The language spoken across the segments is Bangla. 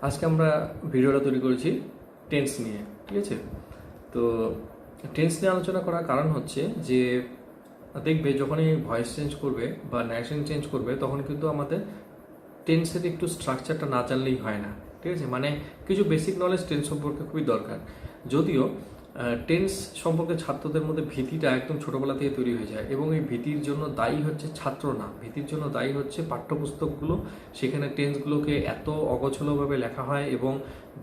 আজকে আমরা ভিডিওটা তৈরি করেছি টেন্স নিয়ে, ঠিক আছে। তো টেন্স নিয়ে আলোচনা করার কারণ হচ্ছে যে দেখবে যখনই ভয়েস চেঞ্জ করবে বা ন্যারেশন চেঞ্জ করবে তখন কিন্তু আমাদের টেন্সের একটু স্ট্রাকচারটা না জানলেই হয় না, ঠিক আছে। মানে কিছু বেসিক নলেজ টেন্স সম্পর্কে খুবই দরকার। যদিও টেন্স সম্পর্কে ছাত্রদের মধ্যে ভীতিটা একদম ছোটবেলা থেকে তৈরি হয়ে যায় এবং এই ভীতির জন্য দায়ী হচ্ছে ছাত্র না, ভীতির জন্য দায়ী হচ্ছে পাঠ্যপুস্তকগুলো। সেখানে টেন্সগুলোকে এত অগোছালোভাবে লেখা হয় এবং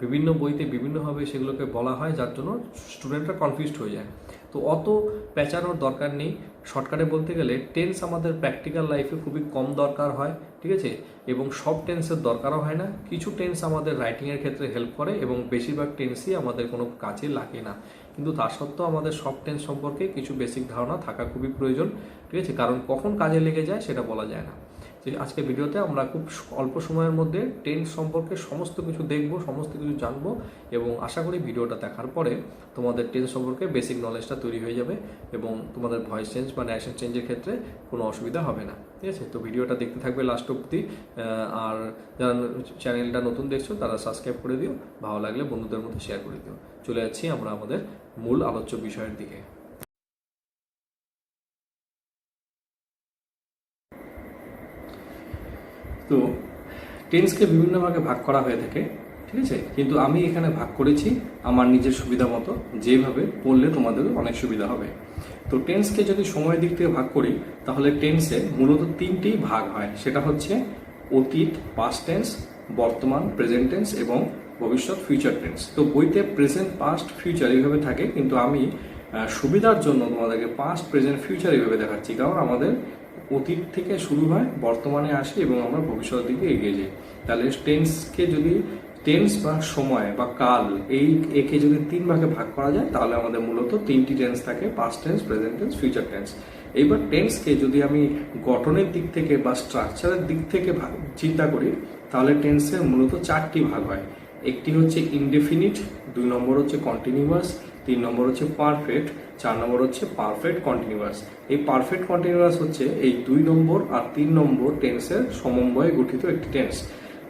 বিভিন্ন বইতে বিভিন্নভাবে সেগুলোকে বলা হয়, যার জন্য স্টুডেন্টরা কনফিউজড হয়ে যায়। তো অত পেঁচানোর দরকার নেই। শর্টকাটে বলতে গেলে টেন্স আমাদের প্র্যাকটিক্যাল লাইফে খুবই কম দরকার হয়, ঠিক আছে। এবং সব টেন্সের দরকারও হয় না। কিছু টেন্স আমাদের রাইটিংয়ের ক্ষেত্রে হেল্প করে এবং বেশিরভাগ টেন্সই আমাদের কোনো কাজে লাগে না। কিন্তু তা সত্ত্বেও আমাদের সব টেন্স সম্পর্কে কিছু বেসিক ধারণা থাকা খুবই প্রয়োজন, ঠিক আছে। কারণ কখন কাজে লেগে যায় সেটা বলা যায় না। তো আজকের ভিডিওতে আমরা খুব অল্প সময়ের মধ্যে টেন্স সম্পর্কে সমস্ত কিছু দেখব, সমস্ত কিছু জানবো এবং আশা করি ভিডিওটা দেখার পরে তোমাদের টেন্স সম্পর্কে বেসিক নলেজটা তৈরি হয়ে যাবে এবং তোমাদের ভয়েস চেঞ্জ বা ন্যারেশন চেঞ্জের ক্ষেত্রে কোনো অসুবিধা হবে না, ঠিক আছে। তো ভিডিওটা দেখতে থাকবে লাস্ট অবধি। আর যারা চ্যানেলটা নতুন দেখছো তারা সাবস্ক্রাইব করে দিও, ভালো লাগলে বন্ধুদের মধ্যে শেয়ার করে দিও। চলে যাচ্ছি আমরা আমাদের মূল আলোচ্য বিষয়ের দিকে। তো টেন্সকে বিভিন্ন ভাগে ভাগ করা হয়ে থাকে, ঠিক আছে। কিন্তু আমি এখানে ভাগ করেছি আমার নিজের সুবিধা মতো, যেভাবে পড়লে তোমাদের অনেক সুবিধা হবে। তো টেন্সকে যদি সময়ের দিক থেকে ভাগ করি তাহলে টেন্সে মূলত তিনটি ভাগ হয়। সেটা হচ্ছে অতীত পাস্ট টেন্স, বর্তমান প্রেজেন্ট টেন্স এবং ভবিষ্যৎ ফিউচার টেন্স। তো বইতে প্রেজেন্ট পাস্ট ফিউচার এইভাবে থাকে, কিন্তু আমি সুবিধার জন্য তোমাদেরকে পাস্ট প্রেজেন্ট ফিউচার এইভাবে দেখাচ্ছি। কারণ আমাদের অতীত থেকে শুরু হয়, বর্তমানে আসে এবং আমরা ভবিষ্যতের দিকে এগিয়ে যাই। তাহলে টেন্সকে যদি টেন্স বা সময় বা কাল একে যদি তিন ভাগে ভাগ করা যায় তাহলে আমাদের মূলত তিনটি টেন্স থাকে, past tense, present tense, future tense. এইবার টেন্সকে যদি আমি গঠনের দিক থেকে বা স্ট্রাকচারের দিক থেকে চিন্তা করি তাহলে টেন্সের মূলত চারটি ভাগ হয়। একটি হচ্ছে ইনডেফিনিট, 2 নম্বর হচ্ছে কন্টিনিউয়াস, 3 নম্বর হচ্ছে পারফেক্ট, 4 নম্বর হচ্ছে পারফেক্ট কন্টিনিউয়াস। এই পারফেক্ট কন্টিনিউয়াস হচ্ছে এই 2 নম্বর আর 3 নম্বর টেন্সের সমন্বয়ে গঠিত একটি টেন্স।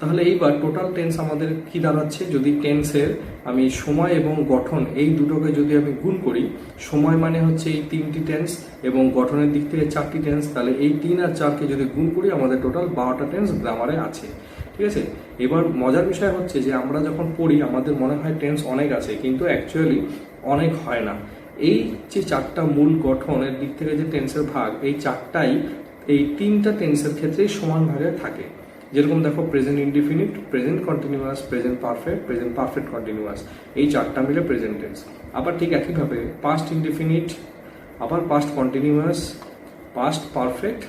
তাহলে এইবার টোটাল টেন্স আমাদের কি দাঁড়াচ্ছে, যদি টেন্সের আমি সময় এবং গঠন এই দুটোকে যদি আমি গুণ করি, সময় মানে হচ্ছে এই 3টি টেন্স এবং গঠনের দিক থেকে 4টি টেন্স, তাহলে এই 3 আর 4কে যদি গুণ করি আমাদের টোটাল 12টা টেন্স গ্রামারে আছে, ঠিক আছে। এবার মজার বিষয় হচ্ছে যে আমরা যখন পড়ি আমাদের মনে হয় টেন্স অনেক আছে, কিন্তু অ্যাকচুয়ালি অনেক হয় না। এই যে 4টা মূল গঠনের দিক থেকে যে টেন্সের ভাগ, এই 4টাই এই 3টা টেন্সের ক্ষেত্রেই সমান ভাগে থাকে। যেরকম দেখো present indefinite, present continuous, present perfect continuous, এই 4টা মিলে প্রেজেন্ট টেন্স। আবার ঠিক একইভাবে পাস্ট ইনডিফিনিট, আবার past continuous, past perfect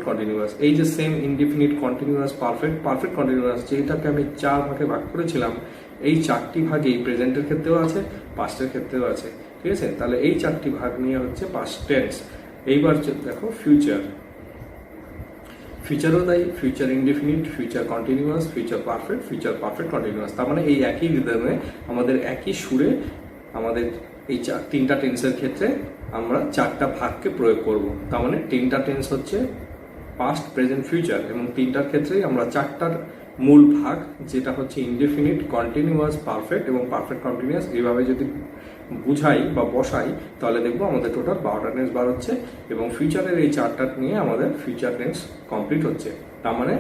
continuous. এই যে same indefinite, continuous, perfect continuous, যেটাকে আমি 4 ভাগে ভাগ করেছিলাম, এই 4টি ভাগেই প্রেজেন্টের ক্ষেত্রেও আছে, পাস্টের ক্ষেত্রেও আছে, ঠিক আছে। তাহলে এই 4টি ভাগ নিয়ে হচ্ছে পাস্ট টেন্স। এইবার দেখো ফিউচারও তাই, future indefinite, future continuous, future perfect continuous. তার মানে এই একই রিদমে আমাদের একই সুরে আমাদের এই 3টা টেন্সের ক্ষেত্রে আমরা 4টা ভাগকে প্রয়োগ করব। তার মানে 3টা টেন্স হচ্ছে পাস্ট প্রেজেন্ট ফিউচার এবং 3টার ক্ষেত্রেই আমরা 4টার মূল ভাগ, যেটা হচ্ছে ইনডিফিনিট, কন্টিনিউয়াস, পারফেক্ট এবং পারফেক্ট কন্টিনিউয়াস, এইভাবে যদি বুঝাই বা বসাই তাহলে দেখবো আমাদের টোটাল 12টা টেন্স বার হচ্ছে এবং ফিউচারের এই 4টা নিয়ে আমাদের ফিউচার টেন্স কমপ্লিট হচ্ছে। তার মানে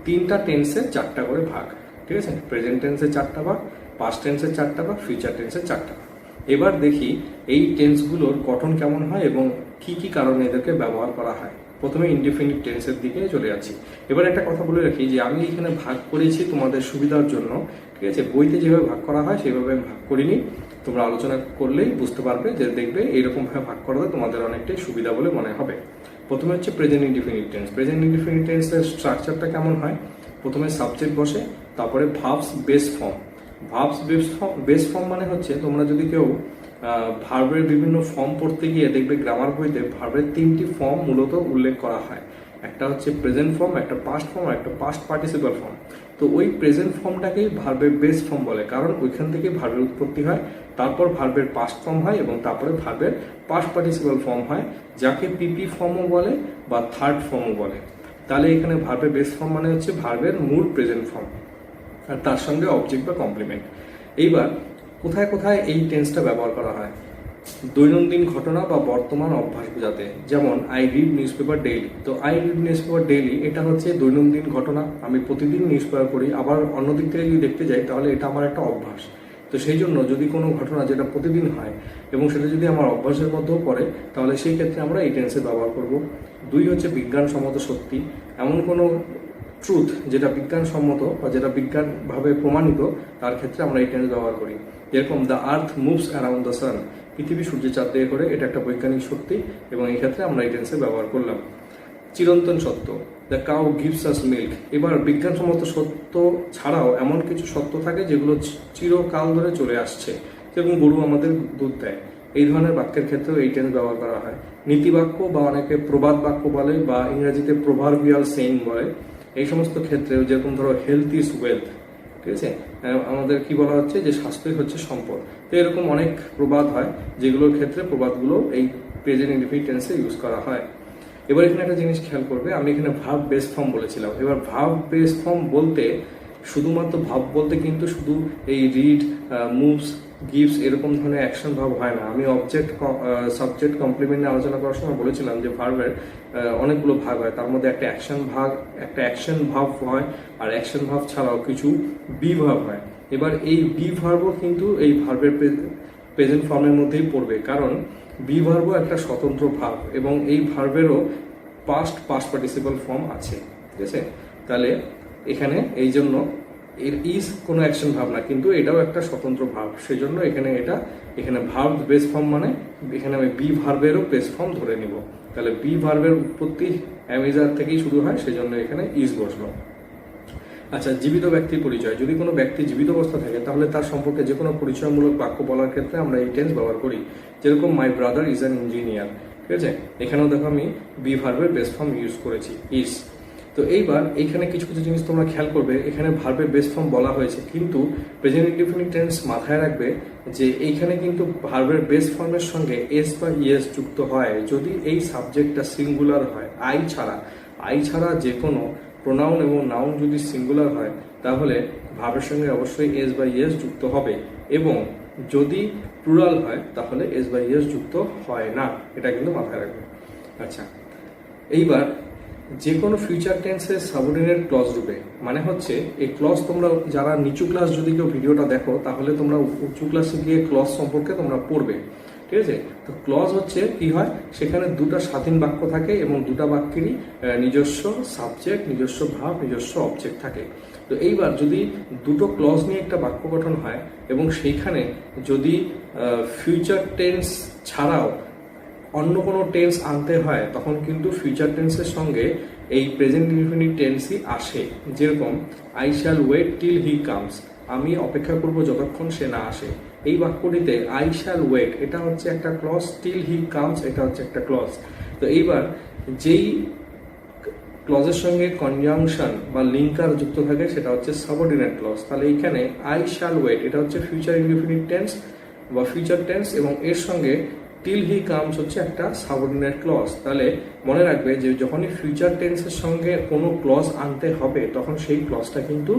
3টা টেন্সের 4টা করে ভাগ, ঠিক আছে। প্রেজেন্ট টেন্সের 4টা ভাগ, পাস্ট টেন্সের 4টা ভাগ, ফিউচার টেন্সের 4টা ভাগ। এবার দেখি এই টেন্সগুলোর গঠন কেমন হয় এবং কি কি কারণে এদেরকে ব্যবহার করা হয়। প্রথমে ইনডিফিনিট টেন্সের দিকে চলে যাচ্ছি। এবার একটা কথা বলে রাখি যে আমি এখানে ভাগ করেছি তোমাদের সুবিধার জন্য, ঠিক আছে। বইতে যেভাবে ভাগ করা হয় সেভাবে আমি ভাগ করিনি, তোমরা আলোচনা করলেই বুঝতে পারবে যে দেখবে এইরকমভাবে ভাগ করাতে তোমাদের অনেকটাই সুবিধা বলে মনে হবে। প্রথমে হচ্ছে present indefinite tense. Present indefinite টেন্সের স্ট্রাকচারটা কেমন হয়, প্রথমে সাবজেক্ট বসে, তারপরে verbs base form. Verbs base form মানে হচ্ছে তোমরা যদি কেউ ভার্বের বিভিন্ন ফর্ম পড়তে গিয়ে দেখবে গ্রামার বইতে ভার্বের 3টি ফর্ম মূলত উল্লেখ করা হয়। একটা হচ্ছে প্রেজেন্ট ফর্ম, একটা পাস্ট ফর্ম, একটা পাস্ট পার্টিসিপাল ফর্ম। তো ওই প্রেজেন্ট ফর্মটাকেই ভার্বের বেস ফর্ম বলে, কারণ ওইখান থেকে ভার্বের উৎপত্তি হয়, তারপর ভার্বের পাস্ট ফর্ম হয় এবং তারপরে ভার্বের পাস্ট পার্টিসিপাল ফর্ম হয়, যাকে পিপি ফর্মও বলে বা থার্ড ফর্মও বলে। তাহলে এখানে ভার্বের বেস ফর্ম মানে হচ্ছে ভার্বের মূল প্রেজেন্ট ফর্ম। আর তার সঙ্গে অবজেক্ট বা কমপ্লিমেন্ট। এইবার কোথায় কোথায় এই টেন্সটা ব্যবহার করা হয়? দৈনন্দিন ঘটনা বা বর্তমান অভ্যাস বোঝাতে, যেমন I read newspaper daily. তো I read newspaper daily এটা হচ্ছে দৈনন্দিন ঘটনা, আমি প্রতিদিন নিউজ পেপার পড়ি। আবার অন্যদিক থেকে যদি দেখতে যাই তাহলে এটা আমার একটা অভ্যাস। তো সেই জন্য যদি কোনো ঘটনা যেটা প্রতিদিন হয় এবং সেটা যদি আমার অভ্যাসের মধ্যেও পড়ে তাহলে সেই ক্ষেত্রে আমরা এই টেন্সে ব্যবহার করব। 2 হচ্ছে বিজ্ঞানসম্মত সত্যি, এমন কোনো ট্রুথ যেটা বিজ্ঞানসম্মত বা যেটা বিজ্ঞানভাবে প্রমাণিত তার ক্ষেত্রে আমরা এই টেন্স ব্যবহার করি। যেরকম the earth moves around the sun, পৃথিবী সূর্যের চাঁদ দিয়ে করে, এটা একটা বৈজ্ঞানিক সত্যি এবং এই ক্ষেত্রে আমরা এই টেন্সে ব্যবহার করলাম। চিরন্তন সত্য, the cow gives us milk. এবার বিজ্ঞানসম্মত সত্য ছাড়াও এমন কিছু সত্য থাকে যেগুলো চিরকাল ধরে চলে আসছে, যেরকম গরু আমাদের দুধ দেয়। এই ধরনের বাক্যের ক্ষেত্রেও এই টেন্স ব্যবহার করা হয়। নীতিবাক্য বা অনেকে প্রবাদ বাক্য বলে বা ইংরেজিতে প্রভার্বিয়াল সেইং বলে, এই সমস্ত ক্ষেত্রেও যেরকম ধরো হেলথ ইজ ওয়েলথ, ঠিক আছে, আমাদের কি বলা হচ্ছে যে স্বাস্থ্যই হচ্ছে সম্পদ। তো এরকম অনেক প্রবাদ হয় যেগুলোর ক্ষেত্রে প্রবাদগুলো এই প্রেজেন্ট ইনডিফিনিট টেন্সে ইউজ করা হয়। এবার এখানে একটা জিনিস খেয়াল করবে, আমি এখানে ভার্ব বেস ফর্ম বলেছিলাম। এবার ভার্ব বেস ফর্ম বলতে শুধুমাত্র ভাব বলতে কিন্তু শুধু এই রিড, মুভস, গিভস এরকম ধরনের অ্যাকশন ভাব হয় না। আমি অবজেক্ট, সাবজেক্ট, কমপ্লিমেন্ট নিয়ে আলোচনা করার সময় বলেছিলাম যে ভার্বের অনেকগুলো ভাগ হয়, তার মধ্যে একটা অ্যাকশন ভাব হয়, আর অ্যাকশন ভাব ছাড়াও কিছু বি ভাব হয়। এবার এই বি ভার্বও কিন্তু এই ভার্বের প্রেজেন্ট ফর্মের মধ্যেই পড়বে, কারণ বি ভার্বও একটা স্বতন্ত্র ভাব এবং এই ভার্বেরও পাস্ট পার্টিসিপাল ফর্ম আছে, ঠিক আছে। তাহলে এখানে এই জন্য এর ইজ কোনো অ্যাকশন ভাব না, কিন্তু এটাও একটা স্বতন্ত্র ভাব, সেই জন্য এখানে ভার্ব বেস ফর্ম মানে এখানে আমি বি ভার্বেরও বেস ফর্ম ধরে নিব। তাহলে বি ভার্বের উৎপত্তি অ্যামিজার থেকেই শুরু হয়, সেই জন্য এখানে ইজ বসলো। আচ্ছা, জীবিত ব্যক্তির পরিচয়। যদি কোনো ব্যক্তি জীবিত অবস্থা থাকে তাহলে তার সম্পর্কে যে কোনো পরিচয়মূলক বাক্য বলার ক্ষেত্রে আমরা এই টেন্স ব্যবহার করি। যেরকম my brother is an engineer, ঠিক আছে, এখানেও দেখো আমি বি ভার্বের বেস ফর্ম ইউজ করেছি, ইজ। তো এইবার এইখানে কিছু কিছু জিনিস তোমরা খেয়াল করবে, এখানে ভার্বের বেস ফর্ম বলা হয়েছে কিন্তু প্রেজেন্ট ইনডিফিনিট টেন্স মাথায় রাখবে যে এইখানে কিন্তু ভার্বের বেস ফর্মের সঙ্গে এস বা ইএস যুক্ত হয় যদি এই সাবজেক্টটা সিঙ্গুলার হয়। আই ছাড়া যে কোনো প্রোনাউন এবং নাউন যদি সিঙ্গুলার হয় তাহলে ভার্বের সঙ্গে অবশ্যই এস বা ইএস যুক্ত হবে, এবং যদি প্লুরাল হয় তাহলে এস বা ইএস যুক্ত হয় না, এটা কিন্তু মাথায় রাখবে। আচ্ছা, এইবার যে কোনো ফিউচার টেন্সের সাবঅর্ডিনেট ক্লজ রূপে, মানে হচ্ছে এই ক্লজ তোমরা যারা নিচু ক্লাস যদি কেউ ভিডিওটা দেখো তাহলে তোমরা উঁচু ক্লাসে গিয়ে ক্লজ সম্পর্কে তোমরা পড়বে, ঠিক আছে। তো ক্লজ হচ্ছে কি হয়, সেখানে দুটা স্বাধীন বাক্য থাকে এবং দুটা বাক্যেরই নিজস্ব সাবজেক্ট, নিজস্ব ভাব, নিজস্ব অবজেক্ট থাকে। তো এইবার যদি দুটো ক্লজ নিয়ে একটা বাক্য গঠন হয় এবং সেইখানে যদি ফিউচার টেন্স ছাড়াও অন্য কোনো টেন্স আনতে হয় তখন কিন্তু ফিউচার টেন্সের সঙ্গে এই প্রেজেন্ট ইনডিফিনিট টেন্সই আসে। যেরকম I shall wait till he comes, আমি অপেক্ষা করব যতক্ষণ সে না আসে। এই বাক্যটিতে আই শ্যাল ওয়েট এটা হচ্ছে একটা ক্লজ, টিল হি কামস এটা হচ্ছে একটা ক্লজ। তো এইবার যেই ক্লজের সঙ্গে কনজাংশন বা লিঙ্কার যুক্ত থাকে সেটা হচ্ছে সাবঅর্ডিনেট ক্লজ। তাহলে এইখানে আই শ্যাল ওয়েট এটা হচ্ছে ফিউচার ইনডিফিনিট টেন্স বা ফিউচার টেন্স এবং এর সঙ্গে টিল হি কামস হচ্ছে একটা সাবঅর্ডিনেট ক্লজ। তাহলে মনে রাখবে যে যখনই ফিউচার টেন্সের সঙ্গে কোনো ক্লজ আনতে হবে তখন সেই ক্লজটা কিন্তু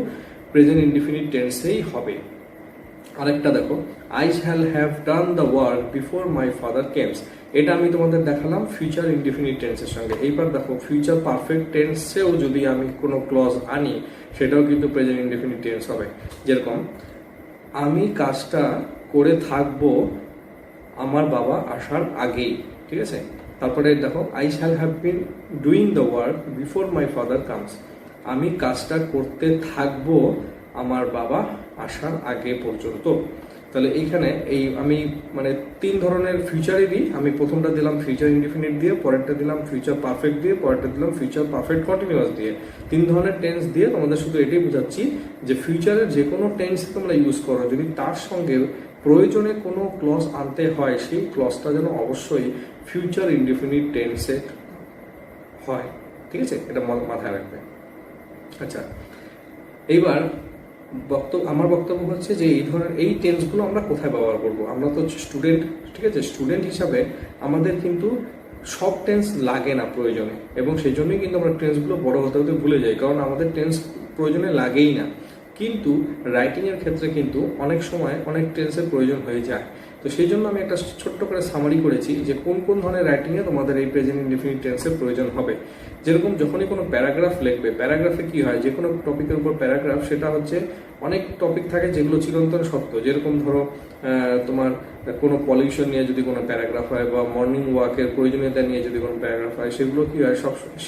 প্রেজেন্ট ইনডিফিনিট টেন্সেই হবে। আরেকটা দেখো, I shall have done the work before my father কেমস, এটা আমি তোমাদের দেখালাম ফিউচার ইনডিফিনিট টেন্সের সঙ্গে। এইবার দেখো ফিউচার পারফেক্ট টেন্সেও যদি আমি কোনো ক্লজ আনি সেটাও কিন্তু প্রেজেন্ট ইনডিফিনিট টেন্স হবে। যেরকম আমি কাজটা করে থাকবো আমার বাবা আসার আগেই, ঠিক আছে। তারপরে দেখো I shall have been doing the work before my father comes, আমি কাজটা করতে থাকবো আমার বাবা আসার আগে পর্যন্ত। তাহলে এইখানে এই আমি মানে 3 ধরনের ফিউচারেরই আমি প্রথমটা দিলাম ফিউচার ইনডিফিনিট দিয়ে, পরেরটা দিলাম ফিউচার পারফেক্ট দিয়ে, পরেরটা দিলাম ফিউচার পারফেক্ট কন্টিনিউয়াস দিয়ে। 3 ধরনের টেন্স দিয়ে তোমাদের শুধু এটাই বোঝাচ্ছি যে ফিউচারের যে কোনো টেন্স তোমরা ইউজ করো যদি তার সঙ্গে প্রয়োজনে কোনো ক্লজ আনতে হয় সেই ক্লজটা যেন অবশ্যই ফিউচার ইনডিফিনিট টেন্সে হয়, ঠিক আছে, এটা মাথায় রাখবে। আচ্ছা, এইবার আমার বক্তব্য হচ্ছে যে এই ধরনের এই টেন্সগুলো আমরা কোথায় ব্যবহার করব। আমরা তো স্টুডেন্ট, ঠিক আছে, স্টুডেন্ট হিসাবে আমাদের কিন্তু সব টেন্স লাগে না প্রয়োজনে, এবং সেই জন্যই কিন্তু আমরা টেন্সগুলো বড় হতে হতে ভুলে যাই, কারণ আমাদের টেন্স প্রয়োজনে লাগেই না। কিন্তু রাইটিংয়ের ক্ষেত্রে কিন্তু অনেক সময় অনেক টেন্সের প্রয়োজন হয়ে যায়। তো সেই জন্য আমি একটা ছোট্ট করে সামারি করেছি যে কোন কোন ধরনের রাইটিংয়ে তোমাদের এই প্রেজেন্ট ইনডিফিনিট টেন্সের প্রয়োজন হবে। যেরকম যখনই কোনো প্যারাগ্রাফ লিখবে, প্যারাগ্রাফে কি হয়, যে কোনো টপিকের উপর প্যারাগ্রাফ, সেটা হচ্ছে অনেক টপিক থাকে যেগুলো চিরন্তন সত্য। যেরকম ধরো তোমার কোনো পলিউশন নিয়ে যদি কোনো প্যারাগ্রাফ হয়, বা মর্নিং ওয়াকের প্রয়োজনীয়তা নিয়ে যদি কোনো প্যারাগ্রাফ হয়, সেগুলো কি হয়,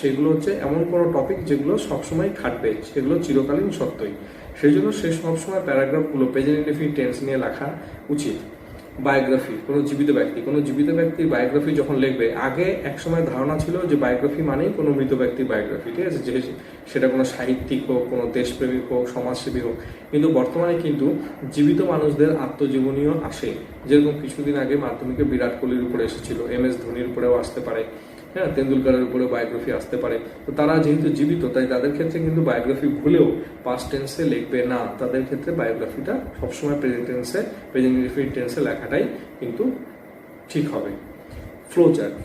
সেগুলো হচ্ছে এমন কোনো টপিক যেগুলো সবসময় খাটবে, সেগুলো চিরকালীন সত্যই। সেই জন্য সে সবসময় প্যারাগ্রাফগুলো প্রেজেন্ট ইনডিফিনিট টেন্স নিয়ে লেখা উচিত। বায়োগ্রাফি, কোনো জীবিত ব্যক্তির বায়োগ্রাফি যখন লিখবে, আগে একসময় ধারণা ছিল যে বায়োগ্রাফি মানেই কোনো মৃত ব্যক্তির বায়োগ্রাফি, ঠিক আছে, যে সেটা কোনো সাহিত্যিক হোক, কোনো দেশপ্রেমিক হোক, সমাজসেবী হোক। কিন্তু বর্তমানে কিন্তু জীবিত মানুষদের আত্মজীবনীও আসে। যেরকম কিছুদিন আগে মাধ্যমিকে বিরাট কোহলির উপরে এসেছিল, MS ধোনির উপরেও আসতে পারে, হ্যাঁ, তেন্ডুলকারের উপরে বায়োগ্রাফি আসতে পারে। তো তারা যেহেতু জীবিত, তাই তাদের ক্ষেত্রে কিন্তু বায়োগ্রাফি ভুলেও পাস্ট টেন্সে লিখবে না। তাদের ক্ষেত্রে বায়োগ্রাফিটা সবসময় প্রেজেন্ট ইনডিফিনিট টেন্সে লেখাটাই কিন্তু ঠিক হবে।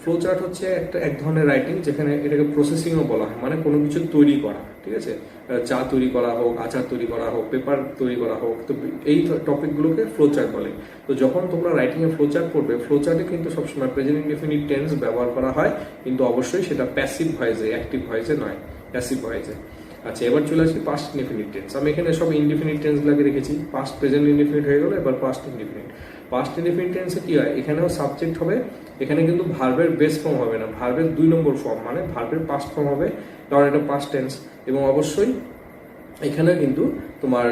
ফ্লোচার্ট হচ্ছে এক ধরনের রাইটিং, যেখানে এটাকে প্রসেসিংও বলা হয়, মানে কোনো কিছু তৈরি করা, ঠিক আছে, চা তৈরি করা হোক, আচার তৈরি করা হোক, পেপার তৈরি করা হোক, তো এই টপিকগুলোকে ফ্লোচার্ট বলে। তো যখন তোমরা রাইটিংয়ে ফ্লোচার্ট করবে, ফ্লোচার্টে কিন্তু সবসময় প্রেজেন্ট ইনডিফিনিট টেন্স ব্যবহার করা হয়, কিন্তু অবশ্যই সেটা প্যাসিভ ভয়েসে, অ্যাক্টিভ ভয়েসে নয়, প্যাসিভ ভয়েসে। আচ্ছা, এবার চলে আসি পাস্ট ইনডিফিনিট টেন্স। আমি এখানে সব ইনডিফিনিট টেন্স লাগিয়ে রেখেছি। পাস্ট প্রেজেন্ট ইনডিফিনিট হয়ে গেল, এবার পাস্ট ইনডিফিনিট। পাস্ট ইনডিফিনিট টেন্সে কি হয়, এখানেও সাবজেক্ট হবে, এখানে কিন্তু ভার্বের বেস ফর্ম হবে না, ভার্বের 2 নম্বর ফর্ম, মানে ভার্বের পাস্ট ফর্ম হবে, কারণ এটা পাস্ট টেন্স। এবং অবশ্যই এখানে কিন্তু তোমার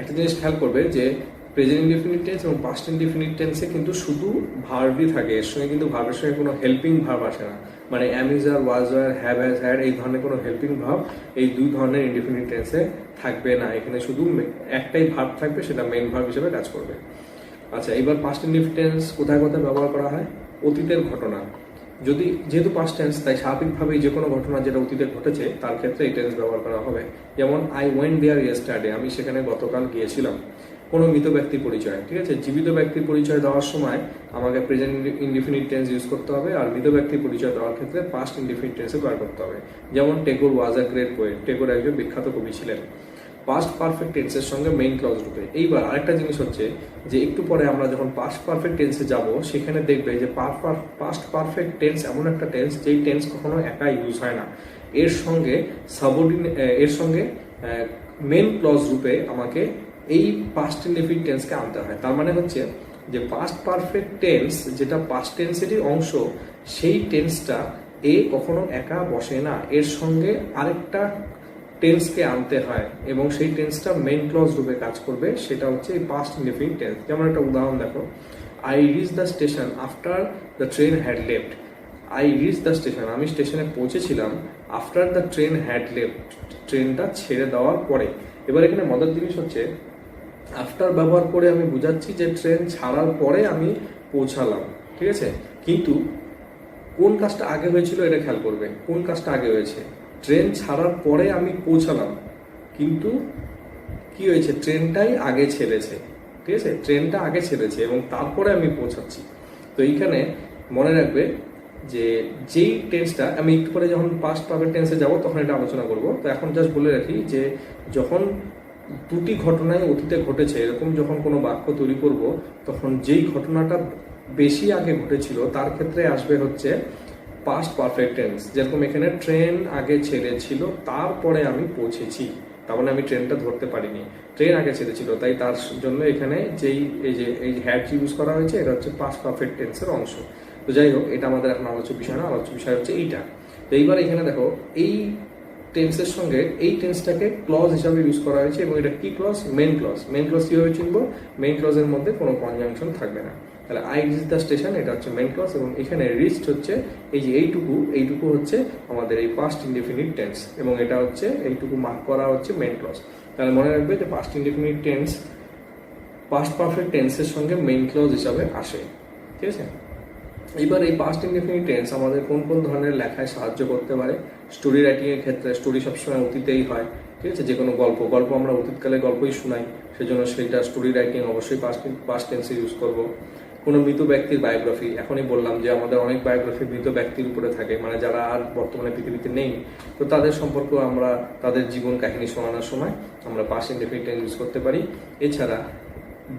একটা জিনিস খেয়াল করবে যে প্রেজেন্ট ইনডিফিনিট টেন্স এবং পাস্ট ইনডিফিনিট টেন্সে কিন্তু শুধু ভার্বই থাকে, এর সঙ্গে কিন্তু ভার্বের সঙ্গে কোনো হেল্পিং ভার্ব আসে না। মানে am, is, are, was, were, have, has, had, এই ধরনের কোনো হেল্পিং ভার্ব এই 2 ধরনের ইনডিফিনিট টেন্সে থাকবে না। এখানে শুধু একটাই ভার্ব থাকবে, সেটা মেইন ভার্ব হিসেবে কাজ করবে। আচ্ছা, এবার পাস্ট ইনডিফিনিট টেন্স কোথায় কোথায় ব্যবহার করা হয়? অতীতের ঘটনা, যেহেতু পাস্ট টেন্স, তাই স্বাভাবিকভাবেই যে কোনো ঘটনা যেটা অতীতে ঘটেছে তার ক্ষেত্রে এই টেন্স ব্যবহার করা হবে। যেমন আই ওয়েন্ট দেয়ার ইয়েস্টারডে, আমি সেখানে গতকাল গিয়েছিলাম। কোনো মৃত ব্যক্তির পরিচয়, ঠিক আছে, জীবিত ব্যক্তির পরিচয় দেওয়ার সময় আমাকে প্রেজেন্ট ইনডিফিনিট টেন্স ইউজ করতে হবে, আর মৃত ব্যক্তির পরিচয় দেওয়ার ক্ষেত্রে পাস্ট ইনডিফিনিট টেন্সে ব্যবহার করতে হবে। যেমন টেগোর ওয়াজ আ গ্রেট পোয়েট, টেগোর একজন বিখ্যাত কবি ছিলেন। পাস্ট পারফেক্ট টেন্সের সঙ্গে মেইন ক্লজ রূপে। এইবার আরেকটা জিনিস হচ্ছে যে একটু পরে আমরা যখন পাস্ট পারফেক্ট টেন্সে যাব, সেখানে দেখবে যে পাস্ট পারফেক্ট টেন্স এমন একটা টেন্স যেই টেন্স কখনো একা ইউজ হয় না, এর সঙ্গে মেইন ক্লজ রূপে আমাকে এই পাস্ট ইনডিফিনিট টেন্সকে আনতে হয়। তার মানে হচ্ছে যে পাস্ট পারফেক্ট টেন্স যেটা পাস্ট টেন্সেরই অংশ, সেই টেন্সটা কখনো একা বসে না, এর সঙ্গে আরেকটা টেন্সকে আনতে হয় এবং সেই টেন্সটা মেইন ক্লজ রূপে কাজ করবে, সেটা হচ্ছে এই পাস্ট ইনডিফিনিট টেন্স। যেমন একটা উদাহরণ দেখো, I reach the station after the train had left. I reach the station, আমি স্টেশনে পৌঁছেছিলাম, after the train had left, ট্রেনটা ছেড়ে দেওয়ার পরে। এবার এখানে মজার জিনিস হচ্ছে, আফটার ব্যবহার করে আমি বুঝাচ্ছি যে ট্রেন ছাড়ার পরে আমি পৌঁছালাম, ঠিক আছে, কিন্তু কোন কাজটা আগে হয়েছিল এটা খেয়াল করবে। কোন কাজটা আগে হয়েছে? ট্রেন ছাড়ার পরে আমি পৌঁছালাম, কিন্তু কি হয়েছে, ট্রেনটাই আগে ছেড়েছে, ঠিক আছে, ট্রেনটা আগে ছেড়েছে এবং তারপরে আমি পৌঁছাচ্ছি। তো এইখানে মনে রাখবে যে যেই টেন্সটা, আমি একটু পরে যখন পাস্ট পারফেক্ট টেন্সে যাব তখন এটা আলোচনা করব। তো এখন জাস্ট বলে রাখি যে যখন দুটি ঘটনায় অতীতে ঘটেছে এরকম যখন কোনো বাক্য তৈরি করব, তখন যেই ঘটনাটা বেশি আগে ঘটেছিল তার ক্ষেত্রে আসবে হচ্ছে পাস্ট পারফেক্ট টেন্স। যেরকম এখানে ট্রেন আগে ছেড়েছিল, তারপরে আমি পৌঁছেছি, তার মানে আমি ট্রেনটা ধরতে পারিনি, ট্রেন আগে ছেড়েছিল, তাই তার জন্য এখানে এই হ্যাড ইউজ করা হয়েছে, এটা হচ্ছে পাস্ট পারফেক্ট টেন্সের অংশ। তো যাই হোক, এটা আমাদের এখন আলোচ্য বিষয় না, আলোচ্য বিষয় হচ্ছে এইটা। তো এইবার এখানে দেখো, এই টেন্সের সঙ্গে এই টেন্সটাকে ক্লজ হিসাবে ইউজ করা হয়েছে এবং এটা কি clause? Main clause. Main clause কিভাবে চিনবো? মেইন ক্লজের মধ্যে কোনো কনজাংশন থাকবে না। তাহলে আই রিচ দ্য স্টেশন, এটা হচ্ছে মেইন ক্লজ, এবং এখানে রিচড হচ্ছে এই যে এইটুকু হচ্ছে আমাদের এই পাস্ট ইনডিফিনিট টেন্স, এবং এটা হচ্ছে এইটুকু মার্ক করা হচ্ছে মেইন ক্লজ। তাহলে মনে রাখবে যে past indefinite tense past perfect টেন্সের সঙ্গে মেইন ক্লজ হিসাবে আসে, ঠিক আছে। এবার এই পাস্ট ইনডিফিনিট টেন্স আমাদের কোন কোন ধরনের লেখায় সাহায্য করতে পারে? স্টোরি রাইটিং এর ক্ষেত্রে, স্টোরি সবসময় অতীতেই হয়, ঠিক আছে, যে কোনো গল্প আমরা অতীতকালে গল্পই শোনাই, সেজন্য সেটা স্টোরি রাইটিং অবশ্যই পাস্ট টেন্সে ইউজ করব। কোনো মৃত ব্যক্তির বায়োগ্রাফি, এখনই বললাম যে আমাদের অনেক বায়োগ্রাফি মৃত ব্যক্তির উপরে থাকে, মানে যারা আর বর্তমানে পৃথিবীতে নেই, তো তাদের সম্পর্কেও আমরা তাদের জীবন কাহিনী শোনানোর সময় আমরা পাস্ট ইনডেফিনিট টেন্স ইউজ করতে পারি। এছাড়া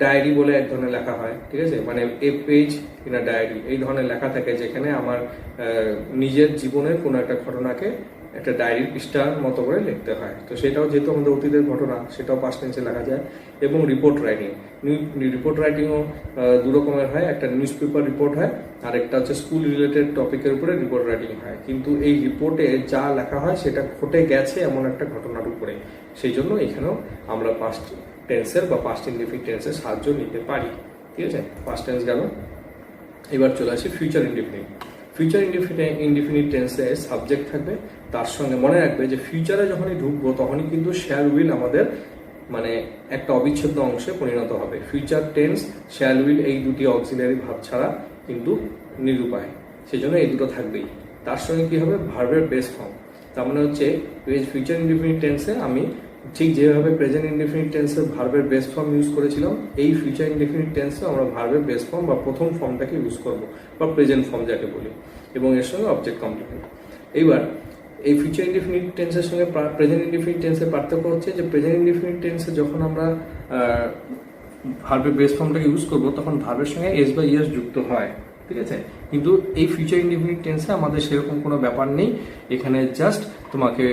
ডায়েরি বলে এক ধরনের লেখা হয়, ঠিক আছে, মানে a page in a diary, এই ধরনের লেখা থাকে যেখানে আমার নিজের জীবনের কোনো একটা ঘটনাকে একটা ডায়েরির পৃষ্ঠার মতো করে লিখতে হয়। তো সেটাও যেহেতু আমাদের অতীতের ঘটনা, সেটাও পাস্ট টেন্সে লেখা যায়। এবং রিপোর্ট রাইটিং, রিপোর্ট রাইটিংও দু রকমের হয়, একটা নিউজ পেপার রিপোর্ট হয়, আর একটা হচ্ছে স্কুল রিলেটেড টপিকের উপরে রিপোর্ট রাইটিং হয়। কিন্তু এই রিপোর্টে যা লেখা হয় সেটা ঘটে গেছে এমন একটা ঘটনার উপরে, সেই জন্য এখানেও আমরা পাস্ট টেন্সের বা পাস্ট ইনডেফিনিট টেন্সের সাহায্য নিতে পারি। ঠিক আছে, পাস্ট টেন্স গেল। এবার চলে আসি ফিউচার ইনডেফিনিট। ফিউচার ইনডেফিনিট টেন্সে সাবজেক্ট থাকবে, তার সঙ্গে মনে রাখবে যে ফিউচারে যখনই ঢুকবো তখনই কিন্তু শ্যাল উইল আমাদের মানে একটা অবিচ্ছেদ্য অংশে পরিণত হবে। ফিউচার টেন্স, শ্যাল উইল এই দুটি অক্সিলারি ভাব ছাড়া কিন্তু নিরুপায়, সেই জন্য এই দুটো থাকবেই। তার সঙ্গে কি হবে, ভার্বের বেস ফর্ম। তার মানে হচ্ছে ফিউচার ইনডেফিনিট টেন্সে আমি ঠিক যেভাবে প্রেজেন্ট ইনডেফিনিট টেন্সে ভার্বের বেস ফর্ম ইউজ করেছিলাম, এই ফিউচার ইনডেফিনিট টেন্সে আমরা ভার্বের বেস ফর্ম বা প্রথম ফর্মটাকে ইউজ করব, বা প্রেজেন্ট ফর্ম যাকে বলি, এবং এর সঙ্গে অবজেক্ট কমপ্লিমেন্ট। এইবার এই ফিউচার ইনডেফিনিট টেন্সের সঙ্গে প্রেজেন্ট ইনডেফিনিট টেন্সের পার্থক্য হচ্ছে যে প্রেজেন্ট ইনডেফিনিট টেন্সে যখন আমরা ভার্বের বেস ফর্মটাকে ইউজ করব তখন ভার্বের সঙ্গে এস বা ইএস যুক্ত হয়, ঠিক আছে। কিন্তু এই ফিউচার ইনডেফিনিট টেন্সে আমাদের সেরকম কোনো ব্যাপার নেই, এখানে জাস্ট তোমাকে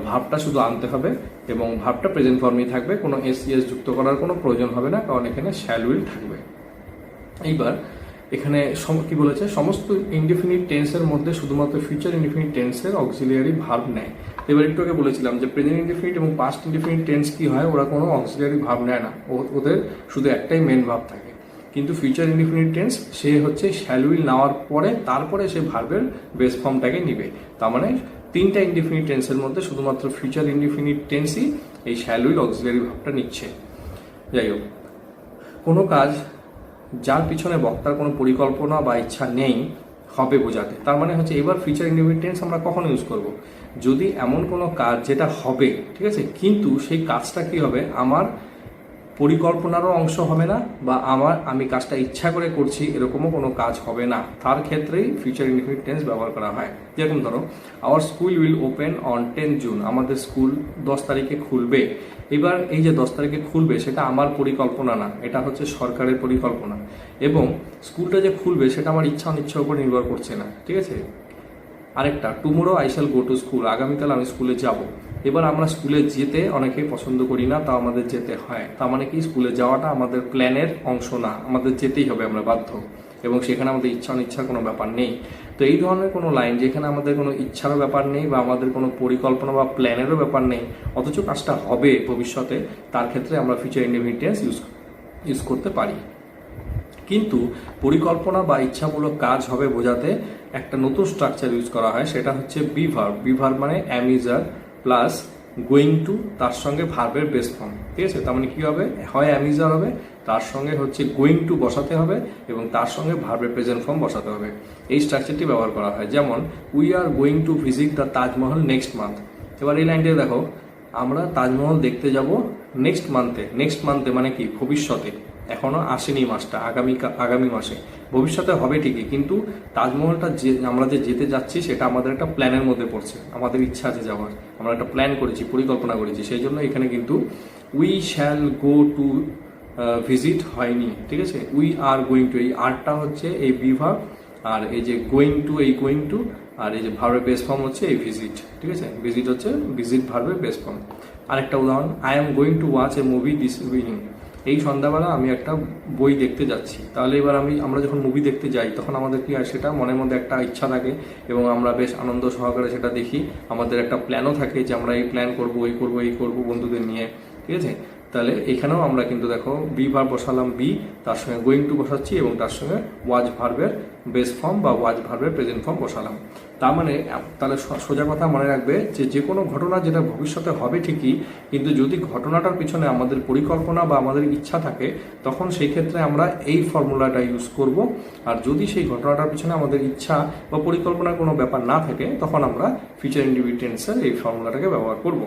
ভার্বটা শুধু আনতে হবে এবং ভার্বটা প্রেজেন্ট ফর্মেই থাকবে, কোনো এস ইএস যুক্ত করার কোনো প্রয়োজন হবে না, কারণ এখানে শ্যাল উইল থাকবে। এইবার এখানে কি বলেছে, সমস্ত ইনডেফিনিট টেন্সের মধ্যে শুধুমাত্র ফিউচার ইনডেফিনিট টেন্সের অক্সিলিয়ারি ভার্ব নেয়। এবার একটু আগে বলেছিলাম যে প্রেজেন্ট ইনডেফিনিট এবং পাস্ট ইনডেফিনিট টেন্স কি হয়, ওরা কোনো অক্সিলিয়ারি ভার্ব নেয় না, ওদের শুধু একটাই মেন ভার্ব থাকে। কিন্তু ফিউচার ইনডেফিনিট টেন্স সে হচ্ছে শ্যাল উইল নেওয়ার পরে তারপরে সে ভার্বের বেস ফর্মটাকে নিবে। তার মানে তিনটা ইনডেফিনিট টেন্সের মধ্যে শুধুমাত্র ফিউচার ইনডেফিনিট টেন্সই এই শ্যাল উইল অক্সিলিয়ারি ভার্বটা নিচ্ছে। যাই হোক, কোনো কাজ যার পিছনে বক্তার কোনো পরিকল্পনা বা ইচ্ছা নেই হবে বোঝাতে, তার মানে হচ্ছে এবার ফিউচার ইনডেফিনিট টেন্স আমরা কখন ইউজ করব, যদি এমন কোনো কাজ যেটা হবে, ঠিক আছে, কিন্তু সেই কাজটা কি হবে আমার পরিকল্পনারও অংশ হবে না, বা আমি কাজটা ইচ্ছা করে করছি এরকমও কোনো কাজ হবে না, তার ক্ষেত্রেই ফিউচার ইনডেফিনিট টেন্স ব্যবহার করা হয়। যেরকম ধরো, our school will open on 10 June, আমাদের স্কুল 10 তারিখে খুলবে। এবার এই যে 10 তারিখে খুলবে সেটা আমার পরিকল্পনা না, এটা হচ্ছে সরকারের পরিকল্পনা, এবং স্কুলটা যে খুলবে সেটা আমার ইচ্ছা অনিচ্ছার উপর নির্ভর করছে না, ঠিক আছে। আরেকটা, tomorrow I shall go to school, আগামীকাল আমি স্কুলে যাব। এবার আমরা স্কুলে যেতে অনেকেই পছন্দ করি না, তা আমাদের যেতে হয়, তার মানে কি স্কুলে যাওয়াটা আমাদের প্ল্যানের অংশ না, আমাদের যেতেই হবে, আমরা বাধ্য, এবং সেখানে আমাদের ইচ্ছা অনিচ্ছার কোনো ব্যাপার নেই। তো এই ধরনের কোনো লাইন যেখানে আমাদের কোনো ইচ্ছারও ব্যাপার নেই বা আমাদের কোনো পরিকল্পনা বা প্ল্যানেরও ব্যাপার নেই, অথচ কাজটা হবে ভবিষ্যতে, তার ক্ষেত্রে আমরা ফিউচার ইনডেফিনিট টেন্স ইউজ করতে পারি। কিন্তু পরিকল্পনা বা ইচ্ছামূলক কাজ হবে বোঝাতে একটা নতুন স্ট্রাকচার ইউজ করা হয়, সেটা হচ্ছে বি ভার্ব। বি ভার্ব মানে অ্যামিজার প্লাস গোয়িং টু, তার সঙ্গে ভার্বের বেস ফর্ম, ঠিক আছে। তার মানে কি হবে, হয় অ্যামিজার হবে, তার সঙ্গে হচ্ছে গোয়িং টু বসাতে হবে, এবং তার সঙ্গে ভার্বের প্রেজেন্ট ফর্ম বসাতে হবে। এই স্ট্রাকচারটি ব্যবহার করা হয়। যেমন, we are going to visit the Taj Mahal next month. এবার এই লাইনটা দেখো, আমরা তাজমহল দেখতে যাব নেক্সট মান্থে। নেক্সট মান্থে মানে কি, ভবিষ্যতে, এখনো আসেনি মাসটা, আগামী মাসে, ভবিষ্যতে হবে ঠিকই, কিন্তু তাজমহলটা যে আমরা যে যেতে যাচ্ছি সেটা আমাদের একটা প্ল্যানের মধ্যে পড়ছে, আমাদের ইচ্ছা আছে যাওয়ার, আমরা একটা প্ল্যান করেছি, পরিকল্পনা করেছি, সেই জন্য এখানে কিন্তু we shall go to visit হয়নি, ঠিক আছে। উই আর গোয়িং টু, এই আরটা হচ্ছে এই বি ভার্ব, আর এই যে গোয়িং টু, এই গোয়িং টু, আর এই যে ভার্বের বেস ফর্ম হচ্ছে এই ভিজিট, ঠিক আছে। ভিজিট হচ্ছে ভিজিট ভার্বের বেস ফর্ম। আরেকটা উদাহরণ, I am going to watch A movie this evening, এই সন্ধ্যাবেলা আমি একটা বই দেখতে যাচ্ছি। তাহলে এবার আমরা যখন মুভি দেখতে যাই তখন আমাদের কি হয়, সেটা মনের মধ্যে একটা ইচ্ছা থাকে এবং আমরা বেশ আনন্দ সহকারে সেটা দেখি, আমাদের একটা প্ল্যানও থাকে যে আমরা এই প্ল্যান করবো, এই করবো, এই করবো বন্ধুদের নিয়ে, ঠিক আছে। তাহলে এখানেও আমরা কিন্তু দেখো বি ভার্ব বসালাম বি, তার সঙ্গে গোয়িং টু বসাচ্ছি এবং তার সঙ্গে ওয়াজ ভার্বের বেস ফর্ম বা ওয়াজ ভার্বের প্রেজেন্ট ফর্ম বসালাম। তার মানে তাহলে সোজা কথা মনে রাখবে যে কোনো ঘটনা যেটা ভবিষ্যতে হবে ঠিকই, কিন্তু যদি ঘটনাটার পিছনে আমাদের পরিকল্পনা বা আমাদের ইচ্ছা থাকে তখন সেই ক্ষেত্রে আমরা এই ফর্মুলাটা ইউজ করব। আর যদি সেই ঘটনাটার পিছনে আমাদের ইচ্ছা বা পরিকল্পনার কোনো ব্যাপার না থাকে তখন আমরা ফিউচার ইনডেফিনিট টেন্সের এই ফর্মুলাটাকে ব্যবহার করব।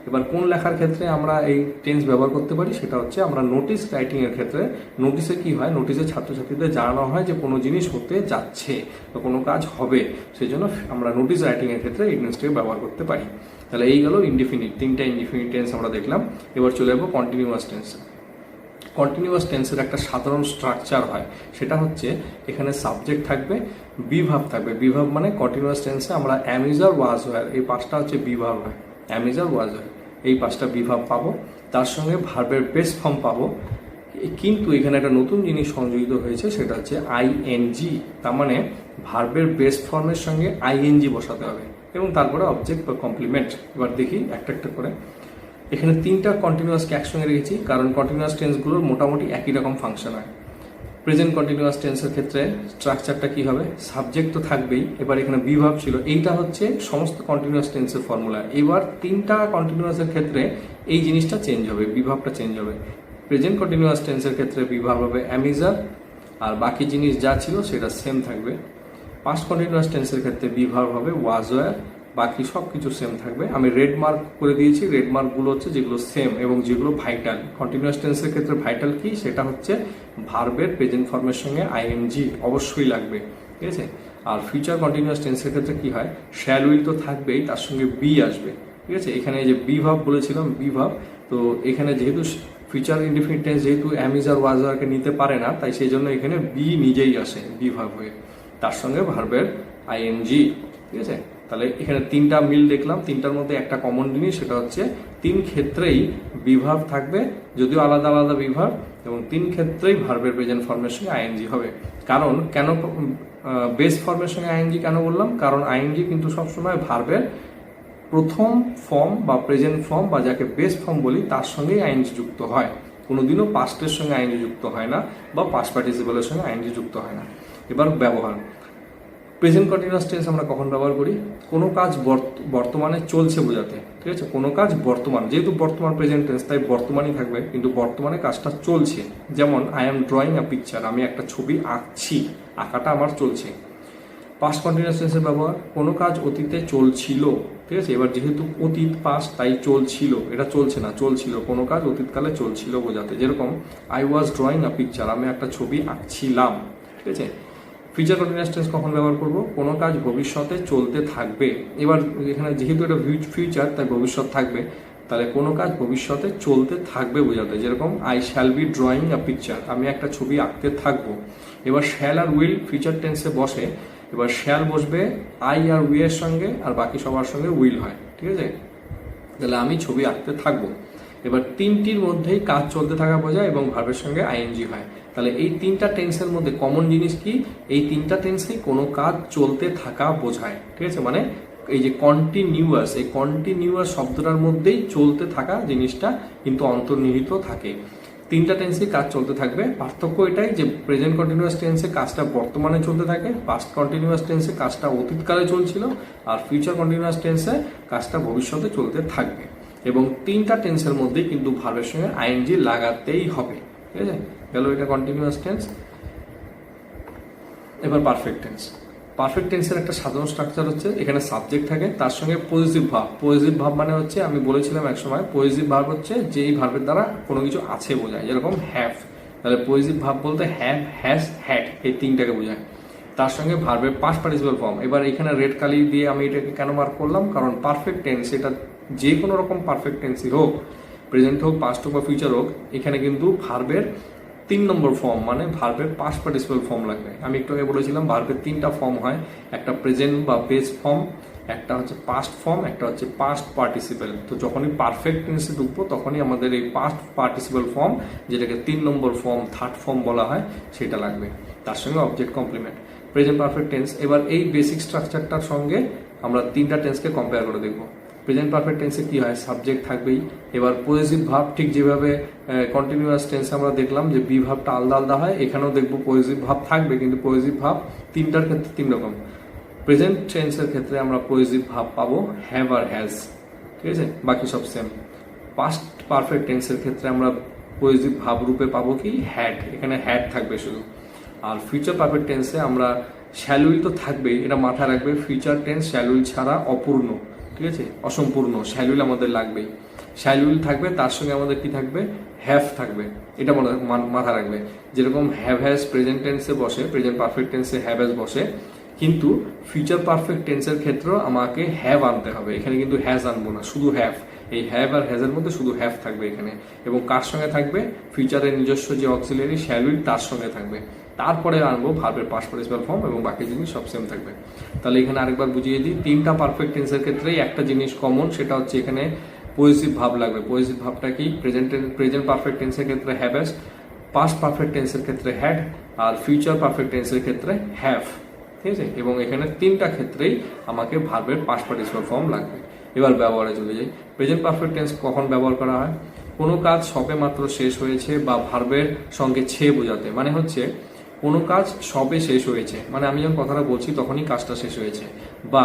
এবার কোন লেখার ক্ষেত্রে আমরা এই টেন্স ব্যবহার করতে পারি সেটা হচ্ছে আমরা নোটিশ রাইটিং এর ক্ষেত্রে। নোটিশে কি হয়, নোটিশে ছাত্রছাত্রীদের জানানো হয় যে কোনো জিনিস হতে যাচ্ছে বা কোনো কাজ হবে, সেই জন্য আমরা নোটিশ রাইটিং এর ক্ষেত্রে এই টেন্সটিকে ব্যবহার করতে পারি। তাহলে এই গেল ইনডিফিনিট, তিনটা ইনডিফিনিট টেন্স আমরা দেখলাম। এবার চলে যাবো কন্টিনিউয়াস টেন্স। কন্টিনিউয়াস টেন্সের একটা সাধারণ স্ট্রাকচার হয়, সেটা হচ্ছে এখানে সাবজেক্ট থাকবে, বিভাব থাকবে। বিভাব মানে কন্টিনিউয়াস টেন্সে আমরা অ্যাম, ইজ, আর ওয়াজ, ওয়্যার, এই পাঁচটা হচ্ছে বিভাব হয়। অ্যাম, ইজ, আর ওয়াজ, ওয়্যার, এই পাঁচটা বিভাব পাবো। তার সঙ্গে ভার্বের বেস ফর্ম পাবো। কিন্তু এখানে একটা নতুন জিনিস সংযোজিত হয়েছে, সেটা হচ্ছে আইএনজি। তার মানে ভার্বের বেস ফর্মের সঙ্গে আইএনজি বসাতে হবে এবং তারপরে অবজেক্ট বা কমপ্লিমেন্ট। এবার দেখি একটা একটা করে। এখানে তিনটা কন্টিনিউয়াসকে একসঙ্গে রেখেছি, কারণ কন্টিনিউয়াস টেন্সগুলোর মোটামুটি একই রকম ফাংশন হয়। প্রেজেন্ট কন্টিনিউয়াস টেন্সের ক্ষেত্রে স্ট্রাকচারটা কি হবে, সাবজেক্ট তো থাকবেই, এবার এখানে বিভাব ছিল, এইটা হচ্ছে সমস্ত কন্টিনিউয়াস টেন্সের ফর্মুলা। এবার তিনটা কন্টিনিউয়াসের ক্ষেত্রে এই জিনিসটা চেঞ্জ হবে, বিভাবটা চেঞ্জ হবে। প্রেজেন্ট কন্টিনিউয়াস টেন্সের ক্ষেত্রে বিভাব হবে অ্যামিজার, আর বাকি জিনিস যা ছিল সেটা সেম থাকবে। পাস্ট কন্টিনিউয়াস টেন্সের ক্ষেত্রে বিভাব হবে ওয়াজ, ওয়্যার, বাকি সব কিছু সেম থাকবে। আমি রেড মার্ক করে দিয়েছি, রেড মার্কগুলো হচ্ছে যেগুলো সেম এবং যেগুলো ভাইটাল। কন্টিনিউয়াস টেন্সের ক্ষেত্রে ভাইটাল কি, সেটা হচ্ছে ভার্বের প্রেজেন্ট ফর্মের সঙ্গে আইএনজি অবশ্যই লাগবে, ঠিক আছে। আর ফিউচার কন্টিনিউয়াস টেন্সের ক্ষেত্রে কি হয়, শ্যাল উইল তো থাকবেই, তার সঙ্গে বি আসবে, ঠিক আছে। এখানে যে বিভাব বলেছিলাম, বিভাব, তো এখানে যেহেতু ফিউচার ইনডিফিনিট টেন্স যেহেতু অ্যাম, ইজ, আর ওয়াজ, ওয়্যারকে নিতে পারে না, তাই সেই জন্য এখানে বি নিজেই আসে বিভাব হয়ে, তার সঙ্গে ভার্বের আইএনজি, ঠিক আছে। তাহলে এখানে তিনটা মিল দেখলাম, তিনটার মধ্যে একটা কমন জিনিস, সেটা হচ্ছে তিন ক্ষেত্রেই বিভাব থাকবে, যদিও আলাদা আলাদা বিভাব, এবং তিন ক্ষেত্রেই ভার্বের প্রেজেন্ট ফর্মের সঙ্গে আইএনজি হবে। কারণ কেন বেস ফর্মের সঙ্গে আইএনজি কেন বললাম, কারণ আইএনজি কিন্তু সবসময় ভার্বের প্রথম ফর্ম বা প্রেজেন্ট ফর্ম বা যাকে বেস ফর্ম বলি তার সঙ্গেই আইএনজি যুক্ত হয়, কোনোদিনও পাস্টের সঙ্গে আইএনজি যুক্ত হয় না বা পাস্ট পার্টিসিপলের সঙ্গে আইএনজি যুক্ত হয় না। এবার ব্যবহার, প্রেজেন্ট কন্টিনিউয়াস টেন্স আমরা কখন ব্যবহার করি, কোনো কাজ বর্তমানে চলছে বোঝাতে, ঠিক আছে। কোনো কাজ বর্তমান, যেহেতু বর্তমান প্রেজেন্ট টেন্স তাই বর্তমানই থাকবে, কিন্তু বর্তমানে কাজটা চলছে। যেমন I am drawing a picture, আমি একটা ছবি আঁকছি, আঁকাটা আমার চলছে। পাস্ট কন্টিনিউয়াস টেন্সের ব্যবহার, কোনো কাজ অতীতে চলছিল, ঠিক আছে। এবার যেহেতু অতীত পাস্ট তাই চলছিল, এটা চলছে না, চলছিল, কোনো কাজ অতীতকালে চলছিল বোঝাতে। যেরকম I was drawing a picture, আমি একটা ছবি আঁকছিলাম, ঠিক আছে। ফিউচার কন্টিনিউয়াস টেন্স কখন ব্যবহার করব, কোনো কাজ ভবিষ্যতে চলতে থাকবে। এবার এখানে যেহেতু এটা ফিউচার তাই ভবিষ্যৎ থাকবে, তাহলে কোনো কাজ ভবিষ্যতে চলতে থাকবে বোঝাতে। যেরকম I shall be drawing a picture, আমি একটা ছবি আঁকতে থাকবো। এবার শ্যাল আর উইল ফিউচার টেন্সে বসে, এবার শ্যাল বসবে আই আর উই এর সঙ্গে, আর বাকি সবার সঙ্গে উইল হয়, ঠিক আছে। তাহলে আমি ছবি আঁকতে থাকবো। এবার তিনটির মধ্যেই কাজ চলতে থাকা বোঝায় এবং ভার্বের সঙ্গে আইএনজি হয়। তাহলে এই তিনটা টেন্সের মধ্যে কমন জিনিস কি, এই তিনটা টেন্সেই কোনো কাজ চলতে থাকা বোঝায়, ঠিক আছে। মানে এই যে কন্টিনিউয়াস, এই কন্টিনিউয়াস শব্দটার মধ্যেই চলতে থাকা জিনিসটা কিন্তু অন্তর্নিহিত থাকে। তিনটা টেন্সে কাজ চলতে থাকবে। পার্থক্য এটাই যে প্রেজেন্ট কন্টিনিউয়াস টেন্সে কাজটা বর্তমানে চলতে থাকে, পাস্ট কন্টিনিউয়াস টেন্সে কাজটা অতীতকালে চলছিল, আর ফিউচার কন্টিনিউয়াস টেন্সে কাজটা ভবিষ্যতে চলতে থাকবে। এবং তিনটা টেন্সের মধ্যেই কিন্তু ভার্বের সঙ্গে আইএনজি লাগাতেই হবে, ঠিক আছে। গেল এটা কন্টিনিউয়াস টেন্স। এবার পারফেক্ট টেন্স। পারফেক্ট টেন্সের একটা সাধারণ স্ট্রাকচার হচ্ছে এখানে সাবজেক্ট থাকে, তার সঙ্গে পজিটিভ ভাব। পজিটিভ ভাব মানে হচ্ছে, আমি বলেছিলাম এক সময়, পজিটিভ ভাব হচ্ছে যেই ভার্বের দ্বারা কোনো কিছু আছে বোঝায়। যেরকম হ্যাভ, তাহলে পজিটিভ ভাব বলতে হ্যাভ, হ্যাজ, হ্যাড, এই তিনটাকে বোঝায়। তার সঙ্গে ভার্বের পাস্ট পার্টিসিপল ফর্ম। এবার এখানে রেড কালি দিয়ে আমি এটাকে কেন মার্ক করলাম, কারণ পারফেক্ট টেন্স, এটা যে কোনো রকম পারফেক্ট টেন্সই হোক, প্রেজেন্ট হোক, পাস্ট হোক বা ফিউচার হোক, এখানে কিন্তু ভার্বের 3 নম্বর ফর্ম মানে ভার্বের পাস্ট পার্টিসিপল ফর্ম লাগবে। আমি একটু আগে বলেছিলাম ভার্বের 3টা ফর্ম হয়, একটা প্রেজেন্ট বা বেস ফর্ম, একটা হচ্ছে পাস্ট ফর্ম, একটা হচ্ছে পাস্ট পার্টিসিপল। তো যখনই পারফেক্ট টেন্সে ঢুকবো তখনই আমাদের এই পাস্ট পার্টিসিপল ফর্ম, যেটাকে 3 নম্বর ফর্ম, থার্ড ফর্ম বলা হয়, সেটা লাগবে। তার সঙ্গে object complement, present perfect tense. এবার এই বেসিক স্ট্রাকচারটার সঙ্গে আমরা তিনটা টেন্সকে কম্পেয়ার করে দেখবো। প্রেজেন্ট পারফেক্ট টেন্সে কি হয়, সাবজেক্ট থাকবেই। এবার পজিটিভ ভাব ঠিক যেভাবে কন্টিনিউয়াস টেন্সে আমরা দেখলাম যে বি ভাবটা আলাদা আলাদা হয়, এখানেও দেখবো পজিটিভ ভাব থাকবে, কিন্তু পজিটিভ ভাব তিনটার ক্ষেত্রে 3 রকম। প্রেজেন্ট টেন্সের ক্ষেত্রে আমরা পজিটিভ ভাব পাবো হ্যাভ আর হ্যাজ, ঠিক আছে, বাকি সব সেম। পাস্ট পারফেক্ট টেন্সের ক্ষেত্রে আমরা পজিটিভ ভাব রূপে পাবো কি, হ্যাড, এখানে হ্যাড থাকবে শুধু। আর ফিউচার পারফেক্ট টেন্সে আমরা শ্যাল উইল তো থাকবেই, এটা মাথায় রাখবে, ফিউচার টেন্স শ্যাল উইল ছাড়া অপূর্ণ, ঠিক আছে, অসম্পূর্ণ, শ্যাল উইল আমাদের লাগবেই। শ্যাল উইল থাকবে, তার সঙ্গে আমাদের কি থাকবে, হ্যাভ থাকবে। এটা মাথা রাখবে। যেরকম হ্যাভ হ্যাজ প্রেজেন্ট টেন্সে বসে, প্রেজেন্ট পারফেক্ট টেন্সে হ্যাভ হ্যাজ বসে, কিন্তু ফিউচার পারফেক্ট টেন্সের ক্ষেত্রেও আমাকে হ্যাভ আনতে হবে। এখানে কিন্তু হ্যাজ আনবো না, শুধু হ্যাভ। এই হ্যাভ আর হ্যাজের মধ্যে শুধু হ্যাভ থাকবে এখানে, এবং কার সঙ্গে থাকবে, ফিউচারের নিজস্ব যে অক্সিলারি শ্যাল উইল তার সঙ্গে থাকবে। তারপরে আনবো ভার্বের পাস্ট পার্টিসিপাল ফর্ম, এবং বাকি জিনিস সব সেম থাকবে। তাহলে এখানে আরেকবার বুঝিয়ে দিই, তিনটা পারফেক্ট টেন্সের ক্ষেত্রেই একটা জিনিস কমন, সেটা হচ্ছে এখানে পজিটিভ ভাব লাগবে। পজিটিভ ভাবটা কি, প্রেজেন্ট পারফেক্ট টেন্সের ক্ষেত্রে হ্যাভ হ্যাজ, পাস্ট পারফেক্ট টেন্সের ক্ষেত্রে হ্যাড, আর ফিউচার পারফেক্ট টেন্সের ক্ষেত্রে হ্যাভ। ঠিক আছে, এবং এখানে তিনটা ক্ষেত্রেই আমাকে ভার্বের পাস্ট পার্টিসিপাল ফর্ম লাগবে। এবার ব্যবহারে চলে যাই। প্রেজেন্ট পারফেক্ট টেন্স কখন ব্যবহার করা হয়, কোনো কাজ সবে মাত্র শেষ হয়েছে বা ভার্বের সঙ্গে ছে বোঝাতে। মানে হচ্ছে কোনো কাজ সবে শেষ হয়েছে, মানে আমি যখন কথাটা বলছি তখনই কাজটা শেষ হয়েছে। বা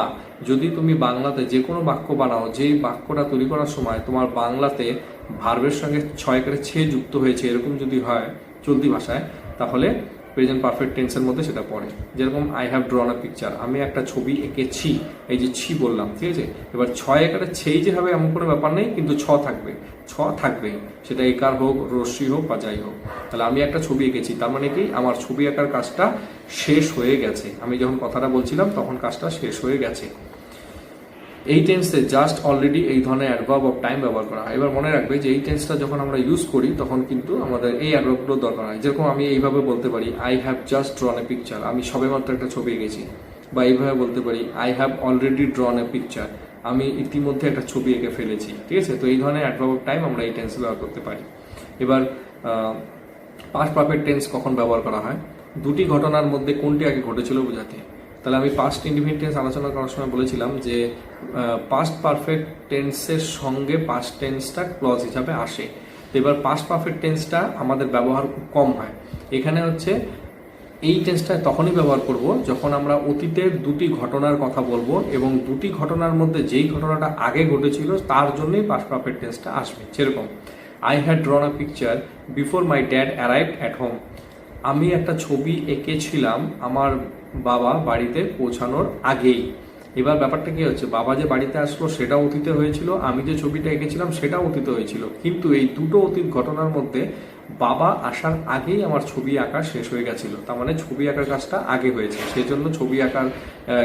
যদি তুমি বাংলাতে যে কোনো বাক্য বানাও, যেই বাক্যটা তৈরি করার সময় তোমার বাংলাতে ভার্বের সঙ্গে ছয় করে ছে যুক্ত হয়েছে, এরকম যদি হয় চলতি ভাষায়, তাহলে প্রেজেন্ট পারফেক্ট টেন্সের মধ্যে সেটা পড়ে। যেরকম আই হ্যাভ ড্রন আ পিকচার, আমি একটা ছবি এঁকেছি, এই যে ছি বললাম, ঠিক আছে। এবার ছয় একারে ছেই যে হবে এমন কোনো ব্যাপার নেই, কিন্তু ছ থাকবে, ছ থাকবেই, সেটা একার হোক, রশ্মি হোক বা যাই হোক। তাহলে আমি একটা ছবি এঁকেছি, তার মানে কি, আমার ছবি আঁকার কাজটা শেষ হয়ে গেছে। আমি যখন কথাটা বলছিলাম তখন কাজটা শেষ হয়ে গেছে। এই টেন্সে জাস্ট, অলরেডি এই ধরনের অ্যাডভার্ব অফ টাইম ব্যবহার করা হয়। এবার মনে রাখবে যে এই টেন্সটা যখন আমরা ইউজ করি তখন কিন্তু আমাদের এই অ্যাডভার্বগুলো দরকার হয়। যেরকম আমি এইভাবে বলতে পারি, I have just ড্রন a picture, আমি সবেমাত্র একটা ছবি এঁকেছি। বা এইভাবে বলতে পারি, I have already ড্রন a picture, আমি ইতিমধ্যে একটা ছবি এঁকে ফেলেছি। ঠিক আছে, তো এই ধরনের অ্যাডভার্ব অফ টাইম আমরা এই টেন্সে ব্যবহার করতে পারি। এবার পাস্ট পারফেক্ট টেন্স কখন ব্যবহার করা হয়, দুটি ঘটনার মধ্যে কোনটি আগে ঘটেছিল বোঝাতে। তাহলে আমি পাস্ট ইনডিফিনিট টেন্স আলোচনা করার সময় বলেছিলাম যে পাস্ট পারফেক্ট টেন্সের সঙ্গে পাস্ট টেন্সটা ক্লজ হিসাবে আসে। তো এবার পাস্ট পারফেক্ট টেন্সটা আমাদের ব্যবহার খুব কম হয়। এখানে হচ্ছে এই টেন্সটা তখনই ব্যবহার করব যখন আমরা অতীতের দুটি ঘটনার কথা বলবো, এবং দুটি ঘটনার মধ্যে যেই ঘটনাটা আগে ঘটেছিল তার জন্যই পাস্ট পারফেক্ট টেন্সটা আসবে। যেরকম I had ড্রন a picture before my dad arrived at home, আমি একটা ছবি এঁকেছিলাম আমার বাবা বাড়িতে পৌঁছানোর আগেই। এবার ব্যাপারটা কি হচ্ছে, বাবা যে বাড়িতে আসলো সেটা অতীতে হয়েছিল, আমি যে ছবিটা এঁকেছিলাম সেটাও অতীতে হয়েছিল, কিন্তু এই দুটো অতীত ঘটনার মধ্যে বাবা আসার আগেই আমার ছবি আঁকা শেষ হয়ে গেছিল। তার মানে ছবি আঁকার কাজটা আগে হয়েছে, সেই জন্য ছবি আঁকার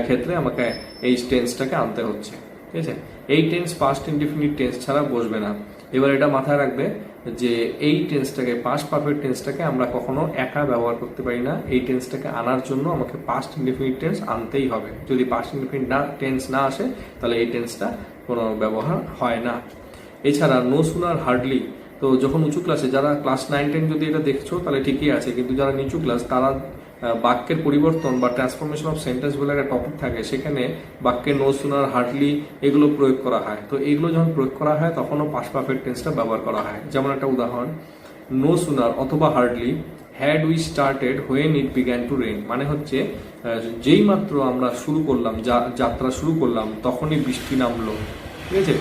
ক্ষেত্রে আমাকে এই টেন্সটাকে আনতে হচ্ছে। ঠিক আছে, এই টেন্স পাস্ট ইনডিফিনিট টেন্স ছাড়া বসবে না। এবার এটা মাথায় রাখবে যে এই টেন্সটাকে, পাস্ট পারফেক্ট টেন্সটাকে আমরা কখনো একা ব্যবহার করতে পারি না। এই টেন্সটাকে আনার জন্য আমাকে পাস্ট ইনডিফিনিট টেন্স আনতেই হবে। যদি পাস্ট ইনডিফিনিট টেন্স না আসে তাহলে এই টেন্সটা কোনো ব্যবহার হয় না। এছাড়া নো সুনার হার্ডলি, তো যখন উঁচু ক্লাসে, যারা ক্লাস 9-10 যদি এটা দেখছো তাহলে ঠিকই আছে, কিন্তু যারা নিচু ক্লাস তারা বাক্যের পরিবর্তন বা ট্রান্সফরমেশন অফ সেন্টেন্স বলে একটা টপিক থাকে, সেখানে বাক্যে নো সুনার হার্ডলি এগুলো প্রয়োগ করা হয়। তো এগুলো যখন প্রয়োগ করা হয় তখনও পাস্ট পারফেক্ট টেন্সটা ব্যবহার করা হয়। যেমন একটা উদাহরণ, নো সুনার অথবা hardly had we started when it began to rain, মানে হচ্ছে যেই মাত্র আমরা শুরু করলাম, যাত্রা শুরু করলাম তখনই বৃষ্টি নামলো। ঠিক আছে,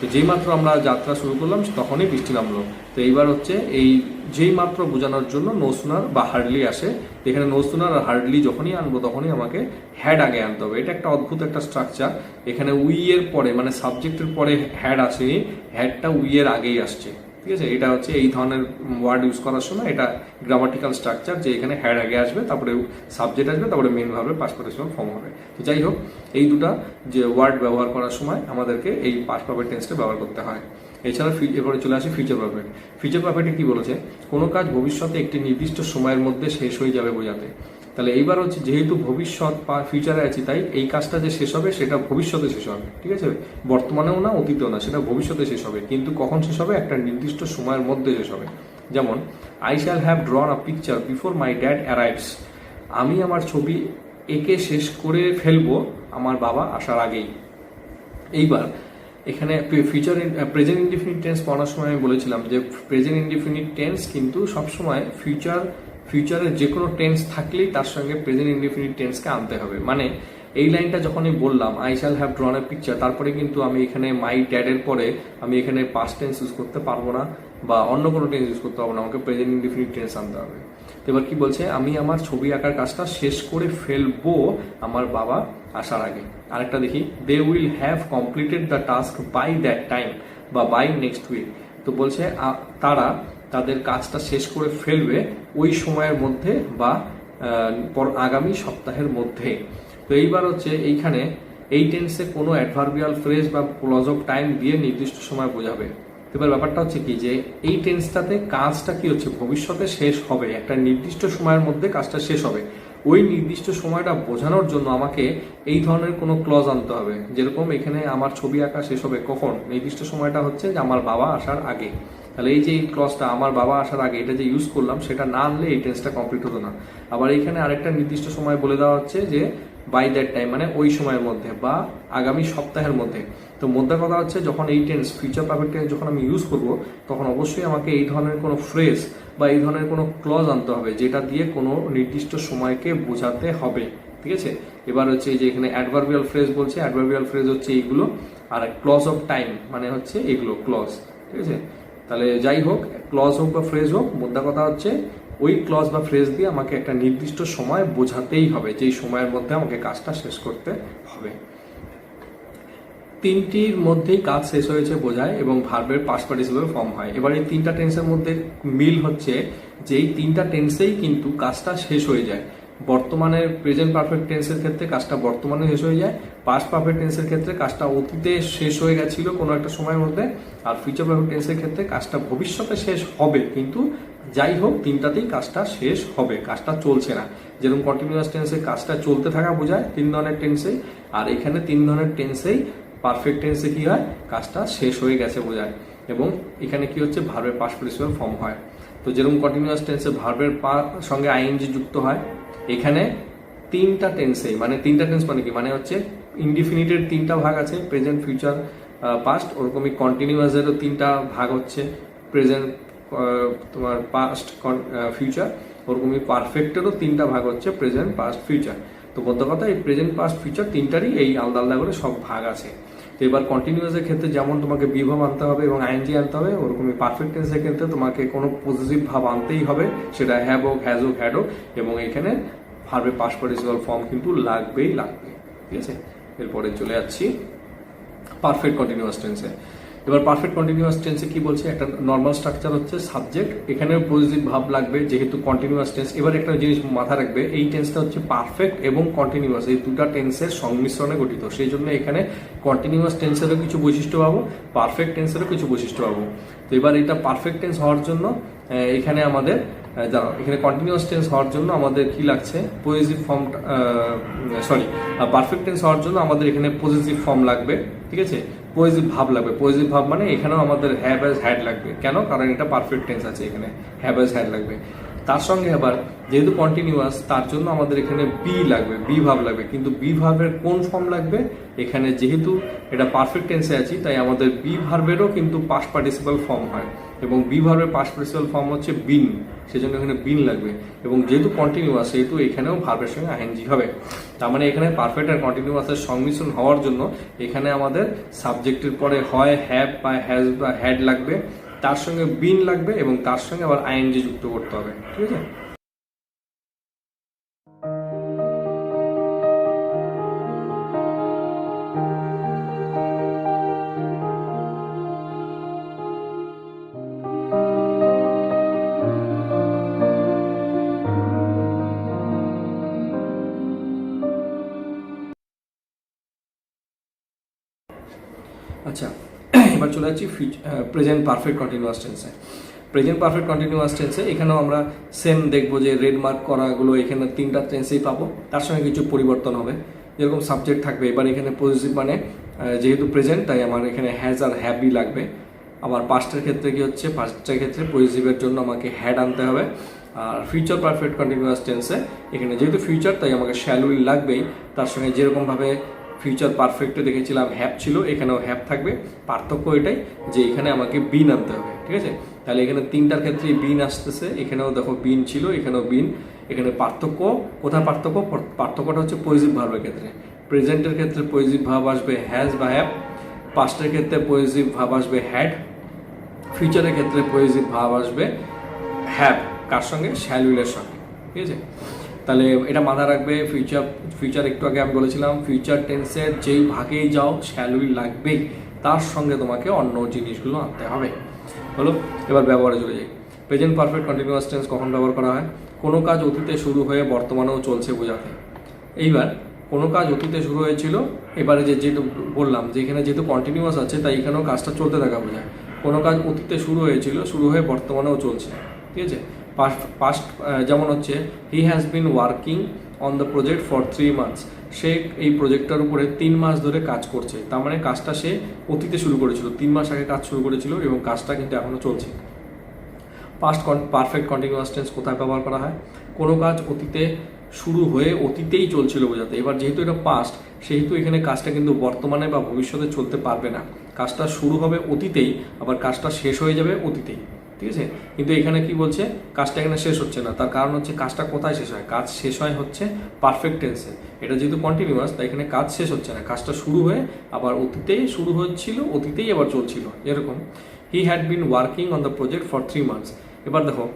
তো যেই মাত্র আমরা যাত্রা শুরু করলাম তখনই বৃষ্টি নামলো। তো এইবার হচ্ছে এই যেই মাত্র বোঝানোর জন্য নো সুনার বা হার্ডলি আসে। এখানে নো সুনার আর হার্ডলি যখনই আনবো তখনই আমাকে হ্যাড আগে আনতে হবে। এটা একটা অদ্ভুত একটা স্ট্রাকচার। এখানে উই এর পরে, মানে সাবজেক্টের পরে হ্যাড আসেনি, হ্যাডটা উই এর আগেই আসছে। ঠিক আছে, এটা হচ্ছে এই ধরনের ওয়ার্ড ইউজ করার সময় এটা গ্রামাটিক্যাল স্ট্রাকচার, যে এখানে হ্যাড আগে আসবে, তারপরে সাবজেক্ট আসবে, তারপরে মেন ভাবে পাস্ট পার্টিসিপাল ফর্ম হবে। তো যাই হোক, এই দুটা যে ওয়ার্ড ব্যবহার করার সময় আমাদেরকে এই পাস্ট পারফেক্ট টেন্সটা ব্যবহার করতে হয়। এছাড়া এরপরে চলে আসে ফিউচার পারফেক্ট। ফিউচার পারফেক্টে কি বলেছে, কোনো কাজ ভবিষ্যতে একটি নির্দিষ্ট সময়ের মধ্যে শেষ হয়ে যাবে বোঝাতে। তাহলে এইবার হচ্ছে যেহেতু ভবিষ্যৎ বা ফিউচারে আছি, তাই এই কাজটা যে শেষ হবে সেটা ভবিষ্যতে শেষ হবে। ঠিক আছে, বর্তমানেও না, অতীতেও না, সেটা ভবিষ্যতে শেষ হবে। কিন্তু কখন শেষ হবে, একটা নির্দিষ্ট সময়ের মধ্যে শেষ হবে। যেমন I shall have ড্রন a picture before my dad arrives, আমি আমার ছবি এঁকে শেষ করে ফেলবো আমার বাবা আসার আগেই। এইবার এখানে ফিউচার প্রেজেন্ট ইনডিফিনিট টেন্স পড়ার সময় আমি বলেছিলাম যে প্রেজেন্ট ইনডিফিনিট টেন্স কিন্তু সবসময় ফিউচারের যে কোনো টেন্স থাকলেই তার সঙ্গে প্রেজেন্ট ইনডিফিনিট টেন্সকে আনতে হবে। মানে এই লাইনটা যখনই বললাম I shall have ড্রন a picture, তারপরে কিন্তু আমি এখানে মাই ড্যাডের পরে আমি এখানে পাস্ট টেন্স ইউজ করতে পারবো না বা অন্য কোনো টেন্স ইউজ করতে পারবো না, আমাকে প্রেজেন্ট ইনডিফিনিট টেন্স আনতে হবে। তো এবার কি বলছে, আমি আমার ছবি আঁকার কাজটা শেষ করে ফেলবো আমার বাবা আসার আগে। আরেকটা দেখি, they will have completed the task by that time বা বাই নেক্সট উইক। তো বলছে তারা তাদের কাজটা শেষ করে ফেলবে ওই সময়ের মধ্যে বা আগামী সপ্তাহের মধ্যে। তো এইবার হচ্ছে এইখানে এই টেন্সে কোনো অ্যাডভার্বিয়াল ফ্রেজ বা ক্লজ অফ টাইম দিয়ে নির্দিষ্ট সময় বোঝাবে। এবার ব্যাপারটা হচ্ছে কি যে এই টেন্সটাতে কাজটা কি হচ্ছে, ভবিষ্যতে শেষ হবে, একটা নির্দিষ্ট সময়ের মধ্যে কাজটা শেষ হবে। ওই নির্দিষ্ট সময়টা বোঝানোর জন্য আমাকে এই ধরনের কোনো ক্লজ আনতে হবে। যেরকম এখানে আমার ছবি আঁকা শেষ হবে কখন, নির্দিষ্ট সময়টা হচ্ছে যে আমার বাবা আসার আগে। তাহলে এই যে এই ক্লজটা আমার বাবা আসার আগে, এটা যে ইউজ করলাম, সেটা না আনলে এই টেন্সটা কমপ্লিট হতো না। আবার এইখানে আরেকটা নির্দিষ্ট সময় বলে দেওয়া হচ্ছে যে বাই দ্যাট টাইম, মানে ওই সময়ের মধ্যে বা আগামী সপ্তাহের মধ্যে। তো মোদ্দা কথা হচ্ছে যখন এই টেন্স ফিউচার পারফেক্ট টেন্স যখন আমি ইউজ করব, তখন অবশ্যই আমাকে এই ধরনের কোনো ফ্রেজ বা এই ধরনের কোনো ক্লজ আনতে হবে যেটা দিয়ে কোনো নির্দিষ্ট সময়কে বোঝাতে হবে। ঠিক আছে, এবার হচ্ছে এই যে এখানে অ্যাডভার্বিয়াল ফ্রেজ বলছে, অ্যাডভার্বিয়াল ফ্রেজ হচ্ছে এইগুলো, আর ক্লজ অফ টাইম মানে হচ্ছে এগুলো ক্লজ। ঠিক আছে, তাহলে যাই হোক, ক্লজ হোক বা ফ্রেজ হোক, মোদ্দা কথা হচ্ছে ওই ক্লজ বা ফ্রেজ দিয়ে আমাকে একটা নির্দিষ্ট সময় বোঝাতেই হবে, যেই সময়ের মধ্যে আমাকে কাজটা শেষ করতে হবে। তিনটির মধ্যেই কাজ শেষ হয়েছে বোঝায় এবং ভার্বের পাস্ট পার্টিসিপল ফর্ম হয়। এবার এই তিনটা টেন্সের মধ্যে মিল হচ্ছে যে এই তিনটা টেন্সেই কিন্তু কাজটা শেষ হয়ে যায়। বর্তমানের প্রেজেন্ট পারফেক্ট টেন্সের ক্ষেত্রে কাজটা বর্তমানে শেষ হয়ে যায়, পাস্ট পারফেক্ট টেন্সের ক্ষেত্রে কাজটা অতীতে শেষ হয়ে গেছিল কোনো একটা সময়ের মধ্যে, আর ফিউচার পারফেক্ট টেন্সের ক্ষেত্রে কাজটা ভবিষ্যতে শেষ হবে, কিন্তু যাই হোক তিনটাতেই কাজটা শেষ হবে, কাজটা চলছে না। যেরকম কন্টিনিউয়াস টেন্সে কাজটা চলতে থাকা বোঝায় তিন ধরনের টেন্সেই, আর এখানে তিন ধরনের টেন্সেই পারফেক্ট টেন্সে কি হয়, কাজটা শেষ হয়ে গেছে বোঝায়। এবং এখানে কি হচ্ছে, ভার্বের পাস্ট পার্টিসিপল ফর্ম হয়। তো যেরকম কন্টিনিউয়াস টেন্সে ভার্বের সঙ্গে আইএনজি যুক্ত হয়, এখানে তিনটা টেন্সেই, মানে তিনটা টেন্স মানে কি, মানে হচ্ছে ইনডিফিনিটের তিনটা ভাগ আছে, প্রেজেন্ট ফিউচার পাস্ট, ওরকমই কন্টিনিউয়াসেরও তিনটা ভাগ হচ্ছে, প্রেজেন্ট তোমার পাস্ট ফিউচার, ওরকমই পারফেক্টেরও তিনটা ভাগ হচ্ছে, প্রেজেন্ট পাস্ট ফিউচার। তো বলতে কথা এই প্রেজেন্ট পাস্ট ফিউচার তিনটারই এই আলাদা আলাদা করে সব ভাগ আছে। তো এবার কন্টিনিউয়াসের ক্ষেত্রে যেমন তোমাকে বি ভাব আনতে হবে এবং আইএনজি আনতে হবে, ওরকমই পারফেক্ট টেন্সের ক্ষেত্রে তোমাকে কোনো পজিটিভ ভাব আনতেই হবে, সেটা হ্যাভ হোক, হ্যাজ হোক, হ্যাড হোক, এবং এখানে ভার্বের পাস্ট পার্টিসিপল ফর্ম কিন্তু লাগবেই লাগবে। ঠিক আছে, এরপরে চলে যাচ্ছি পারফেক্ট কন্টিনিউয়াস টেন্সে। এবার পারফেক্ট কন্টিনিউয়াস টেন্সে কি বলছে, একটা নর্মাল স্ট্রাকচার হচ্ছে সাবজেক্ট, এখানেও পজিটিভ ভাব লাগবে যেহেতু কন্টিনিউয়াস টেন্স। এবার একটা জিনিস মাথায় রাখবে, এই টেন্সটা হচ্ছে পারফেক্ট এবং কন্টিনিউয়াস, এই দুটা টেন্সের সংমিশ্রণে গঠিত, সেই জন্য এখানে কন্টিনিউয়াস টেন্সেরও কিছু বৈশিষ্ট্য পাবো, পারফেক্ট টেন্সেরও কিছু বৈশিষ্ট্য পাবো। তো এবার এটা পারফেক্ট টেন্স হওয়ার জন্য এখানে আমাদের এখানে কন্টিনিউয়াস টেন্স হওয়ার জন্য আমাদের কি লাগছে, পজিটিভ ফর্ম, পারফেক্ট টেন্স হওয়ার জন্য আমাদের এখানে পজিটিভ ফর্ম লাগবে। ঠিক আছে, পজিটিভ ভাব লাগবে। পজিটিভ ভাব মানে এখানেও আমাদের হ্যাভ অ্যাজ হ্যাড লাগবে। কেন? কারণ এটা পারফেক্ট টেন্স আছে, এখানে হ্যাভ অ্যাজ হ্যাড লাগবে। তার সঙ্গে আবার যেহেতু কন্টিনিউয়াস, তার জন্য আমাদের এখানে বি লাগবে, বি ভাব লাগবে। কিন্তু বি ভাবের কোন ফর্ম লাগবে, এখানে যেহেতু এটা পারফেক্ট টেন্সে আছি, তাই আমাদের বি ভার্বেরও কিন্তু পাস্ট পার্টিসিপাল ফর্ম হয়, এবং বি ভার্বের পাস্ট পার্টিসিপাল ফর্ম হচ্ছে বিন, সেজন্য এখানে বিন লাগবে। এবং যেহেতু কন্টিনিউয়াস, সেহেতু এখানেও ভার্বের সঙ্গে আইএনজি হবে। তার মানে এখানে পারফেক্ট আর কন্টিনিউয়াসের সংমিশ্রণ হওয়ার জন্য এখানে আমাদের সাবজেক্টের পরে হয় হ্যাভ বা হ্যাজ বা হ্যাড লাগবে, তার সঙ্গে বিন লাগবে, এবং তার সঙ্গে আবার আইএনজি যুক্ত করতে হবে। ঠিক আছে, আচ্ছা এবার চলে যাচ্ছি প্রেজেন্ট পারফেক্ট কন্টিনিউয়াস টেন্সে। প্রেজেন্ট পারফেক্ট কন্টিনিউয়াস টেন্সে এখানেও আমরা সেম দেখবো যে রেড মার্ক করাগুলো এখানে তিনটা টেন্সেই পাবো, তার সঙ্গে কিছু পরিবর্তন হবে। যেরকম সাবজেক্ট থাকবে, এবার এখানে পজিটিভ মানে যেহেতু প্রেজেন্ট, তাই আমার এখানে হ্যাজ আর হ্যাভই লাগবে। আবার পাস্টের ক্ষেত্রে কি হচ্ছে, পাস্টের ক্ষেত্রে পজিটিভের জন্য আমাকে হ্যাড আনতে হবে। আর ফিউচার পারফেক্ট কন্টিনিউয়াস টেন্সে এখানে যেহেতু ফিউচার, তাই আমাকে শ্যাল উইল লাগবেই। তার সঙ্গে যেরকমভাবে ফিউচার পারফেক্টে দেখেছিলাম হ্যাভ ছিল, এখানেও হ্যাভ থাকবে। পার্থক্য এটাই যে এখানে আমাকে বিন আনতে হবে। ঠিক আছে, তাহলে এখানে তিনটার ক্ষেত্রে বিন আসতেছে, এখানেও দেখো বিন ছিল, এখানেও বিন। এখানে পার্থক্য কোথায়, পার্থক্যটা হচ্ছে পজিটিভ ভার্বের ক্ষেত্রে। প্রেজেন্টের ক্ষেত্রে পজিটিভ ভাব আসবে হ্যাজ বা হ্যাভ, পাস্টের ক্ষেত্রে পজিটিভ ভাব আসবে হ্যাড, ফিউচারের ক্ষেত্রে পজিটিভ ভাব আসবে হ্যাভ, কার সঙ্গে, শ্যাল উইলের সঙ্গে। ঠিক আছে, তাহলে এটা মাথায় রাখবে। ফিউচার একটু আগে আমি বলেছিলাম ফিউচার টেন্সের যেই ভাগেই যাও শ্যাল উইল লাগবেই, তার সঙ্গে তোমাকে অন্য জিনিসগুলো আনতে হবে। হলো, এবার ব্যবহারে চলে যাই। প্রেজেন্ট পারফেক্ট কন্টিনিউয়াস টেন্স কখন ব্যবহার করা হয়? কোনো কাজ অতীতে শুরু হয়ে বর্তমানেও চলছে বোঝাতে। এইবার কোনো কাজ অতীতে শুরু হয়েছিল, এবারে যেহেতু বললাম যে এখানে যেহেতু কন্টিনিউয়াস আছে তাই এখানেও কাজটা চলতে থাকা বোঝায়। কোনো কাজ অতীতে শুরু হয়েছিল, শুরু হয়ে বর্তমানেও চলছে, ঠিক আছে। পাস্ট যেমন হচ্ছে he has been working on the project for 3 months, সে এই প্রজেক্টটার উপরে 3 মাস ধরে কাজ করছে। তার মানে কাজটা সে অতীতে শুরু করেছিল, 3 মাস আগে কাজ শুরু করেছিল এবং কাজটা কিন্তু এখনও চলছে। পাস্ট পারফেক্ট কন্টিনিউয়াস টেন্স কোথায় ব্যবহার করা হয়? কোনো কাজ অতীতে শুরু হয়ে অতীতেই চলছিল বোঝাতে। এবার যেহেতু এটা পাস্ট, সেহেতু এখানে কাজটা কিন্তু বর্তমানে বা ভবিষ্যতে চলতে পারবে না। কাজটা শুরু হবে অতীতেই, আবার কাজটা শেষ হয়ে যাবে অতীতেই, ঠিক আছে। কিন্তু এখানে কি বলছে? কাজটা এখানে শেষ হচ্ছে না। তার কারণ হচ্ছে কাজটা কোথায় শেষ হয়? কাজ শেষ হয় হচ্ছে পারফেক্ট টেন্সে। এটা যেহেতু কন্টিনিউয়াস তাই এখানে কাজ শেষ হচ্ছে না, কাজটা শুরু হয়ে আবার অতীতেই শুরু হচ্ছিল, অতীতেই আবার চলছিল। এরকম he had been working on the project for 3 months। এবার দেখো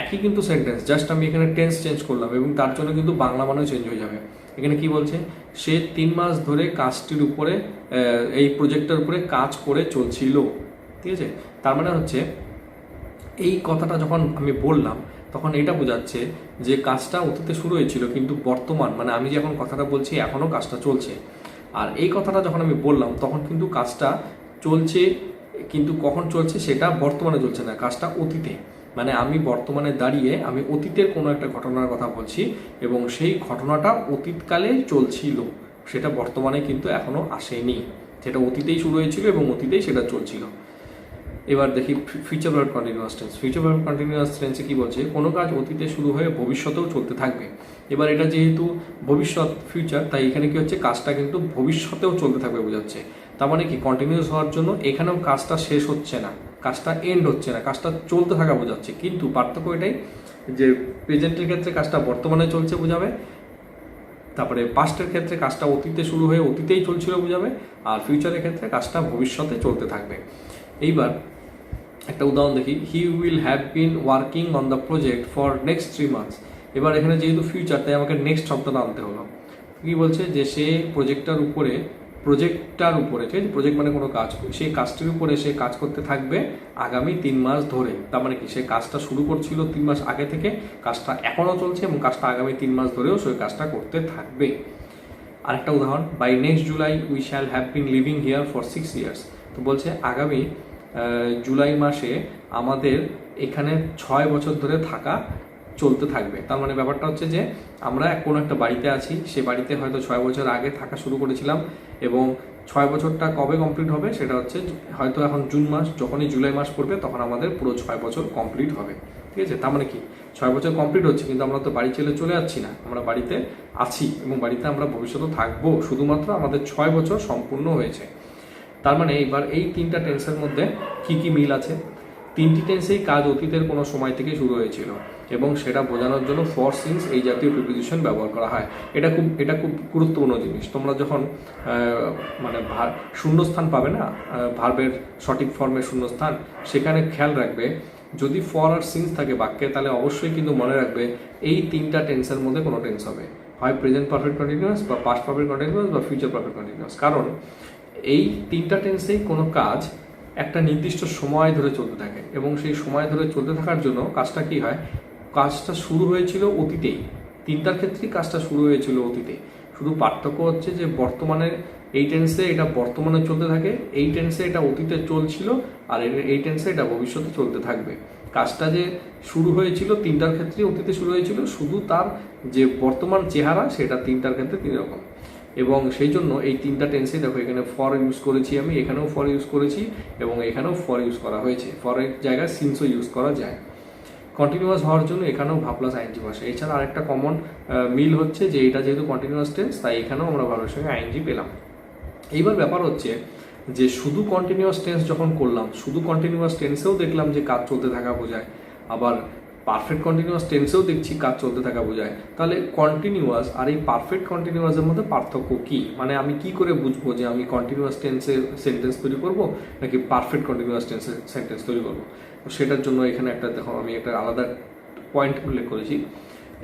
একই কিন্তু সেন্টেন্স, জাস্ট আমি এখানে টেন্স চেঞ্জ করলাম এবং তার জন্য কিন্তু বাংলা মানেও চেঞ্জ হয়ে যাবে। এখানে কি বলছে? সে 3 মাস ধরে কাজটির উপরে, এই প্রজেক্টের উপরে কাজ করে চলছিল, ঠিক আছে। তার মানে হচ্ছে এই কথাটা যখন আমি বললাম তখন এটা বোঝাচ্ছে যে কাজটা অতীতে শুরু হয়েছিল কিন্তু বর্তমান, মানে আমি যখন কথাটা বলছি এখনও কাজটা চলছে। আর এই কথাটা যখন আমি বললাম তখন কিন্তু কাজটা চলছে, কিন্তু কখন চলছে সেটা বর্তমানে চলছে না, কাজটা অতীতে। মানে আমি বর্তমানে দাঁড়িয়ে আমি অতীতের কোনো একটা ঘটনার কথা বলছি এবং সেই ঘটনাটা অতীতকালে চলছিল, সেটা বর্তমানে কিন্তু এখনও আসেনি। সেটা অতীতেই শুরু হয়েছিল এবং অতীতেই সেটা চলছিল। এবার দেখি future verb continuous tense. Future verb continuous টেন্সে কি বলছে? কোনো কাজ অতীতে শুরু হয়ে ভবিষ্যতেও চলতে থাকবে। এবার এটা যেহেতু ভবিষ্যৎ ফিউচার, তাই এখানে কি হচ্ছে? কাজটা কিন্তু ভবিষ্যতেও চলতে থাকবে বোঝাচ্ছে। তার মানে কি কন্টিনিউয়াস হওয়ার জন্য এখানেও কাজটা শেষ হচ্ছে না, কাজটা এন্ড হচ্ছে না, কাজটা চলতে থাকা বোঝাচ্ছে। কিন্তু পার্থক্য এটাই যে প্রেজেন্টের ক্ষেত্রে কাজটা বর্তমানে চলছে বোঝাবে, তারপরে পাস্টের ক্ষেত্রে কাজটা অতীতে শুরু হয়ে অতীতেই চলছিল বোঝাবে, আর ফিউচারের ক্ষেত্রে কাজটা ভবিষ্যতে চলতে থাকবে। এইবার একটা উদাহরণ দেখি। He will have been working on the project for next 3 months। এবার এখানে যেহেতু ফিউচার তাই আমাকে নেক্সট শব্দটা আনতে হলো। কি বলছে? যে সে প্রজেক্টটার উপরে, ঠিক আছে, প্রজেক্ট মানে কোনো কাজ, সেই কাজটির উপরে সে কাজ করতে থাকবে আগামী 3 মাস ধরে। তার মানে কি সে কাজটা শুরু করছিল 3 মাস আগে থেকে, কাজটা এখনও চলছে এবং কাজটা আগামী 3 মাস ধরেও সে কাজটা করতে থাকবে। আরেকটা উদাহরণ, by next July we shall have been living here for 6 years। তো বলছে আগামী জুলাই মাসে আমাদের এখানে 6 বছর ধরে থাকা চলতে থাকবে। তার মানে ব্যাপারটা হচ্ছে যে আমরা কোনো একটা বাড়িতে আছি, সে বাড়িতে হয়তো 6 বছর আগে থাকা শুরু করেছিলাম এবং 6 বছরটা কবে কমপ্লিট হবে সেটা হচ্ছে হয়তো এখন জুন মাস, যখনই জুলাই মাস পড়বে তখন আমাদের পুরো 6 বছর কমপ্লিট হবে, ঠিক আছে। তার মানে কি 6 বছর কমপ্লিট হচ্ছে কিন্তু আমরা তো বাড়ি ছেড়ে চলে যাচ্ছি না, আমরা বাড়িতে আছি এবং বাড়িতে আমরা ভবিষ্যতেও থাকবো, শুধুমাত্র আমাদের 6 বছর সম্পূর্ণ হয়েছে। তার মানে এইবার এই 3টা টেন্সের মধ্যে কি কি মিল আছে? 3টি টেন্সেই কাজ অতীতের কোনো সময় থেকে শুরু হয়েছিল এবং সেটা বোঝানোর জন্য ফর সিন্স এই জাতীয় প্রিপোজিশন ব্যবহার করা হয়। এটা খুব গুরুত্বপূর্ণ জিনিস। তোমরা যখন মানে শূন্যস্থান পাবে না, ভার্বের সঠিক ফর্মের শূন্যস্থান, সেখানে খেয়াল রাখবে যদি ফর আর সিন্স থাকে বাক্যে তাহলে অবশ্যই কিন্তু মনে রাখবে এই 3টা টেন্সের মধ্যে কোনো টেন্স হবে, হয় প্রেজেন্ট পারফেক্ট কন্টিনিউয়াস বা পাস্ট পারফেক্ট কন্টিনিউয়াস বা ফিউচার পারফেক্ট কন্টিনিউয়াস। কারণ এই 3টা টেন্সেই কোনো কাজ একটা নির্দিষ্ট সময় ধরে চলতে থাকে এবং সেই সময় ধরে চলতে থাকার জন্য কাজটা কি হয়? কাজটা শুরু হয়েছিল অতীতেই, 3টার ক্ষেত্রেই কাজটা শুরু হয়েছিল অতীতে। শুধু পার্থক্য হচ্ছে যে বর্তমানে এই টেন্সে এটা বর্তমানে চলতে থাকে, এই টেন্সে এটা অতীতে চলছিল, আর এই টেন্সে এটা ভবিষ্যতে চলতে থাকবে। কাজটা যে শুরু হয়েছিল 3টার ক্ষেত্রে অতীতে শুরু হয়েছিল, শুধু তার যে বর্তমান চেহারা সেটা 3টার ক্ষেত্রে 3 রকম। এবং সেই জন্য এই 3টা টেন্সে দেখো এখানে ফর ইউজ করেছি আমি, এখানেও ফর ইউজ করেছি এবং এখানেও ফর ইউজ করা হয়েছে। ফরের জায়গায় সিন্সও ইউজ করা যায়। কন্টিনিউয়াস হওয়ার জন্য এখানেও ভার্ব প্লাস আইএনজি বসে। এছাড়া আরেকটা কমন মিল হচ্ছে যে এটা যেহেতু কন্টিনিউয়াস টেন্স তাই এখানেও আমরা ভার্বের সঙ্গে আইএনজি পেলাম। এইবার ব্যাপার হচ্ছে যে শুধু কন্টিনিউয়াস টেন্স যখন করলাম, শুধু কন্টিনিউয়াস টেন্সেও দেখলাম যে কাজ চলতে থাকা বোঝায়, আবার পারফেক্ট কন্টিনিউয়াস টেন্সেও দেখছি কাজ চলতে থাকা বোঝায়। তাহলে কন্টিনিউয়াস আর এই পারফেক্ট কন্টিনিউয়াসের মধ্যে পার্থক্য কি? মানে আমি কি করে বুঝবো যে আমি কন্টিনিউয়াস টেন্সের সেন্টেন্স তৈরি করবো নাকি পারফেক্ট কন্টিনিউয়াস টেন্সের সেন্টেন্স তৈরি করবো? সেটার জন্য এখানে একটা দেখো আমি একটা আলাদা পয়েন্ট উল্লেখ করেছি।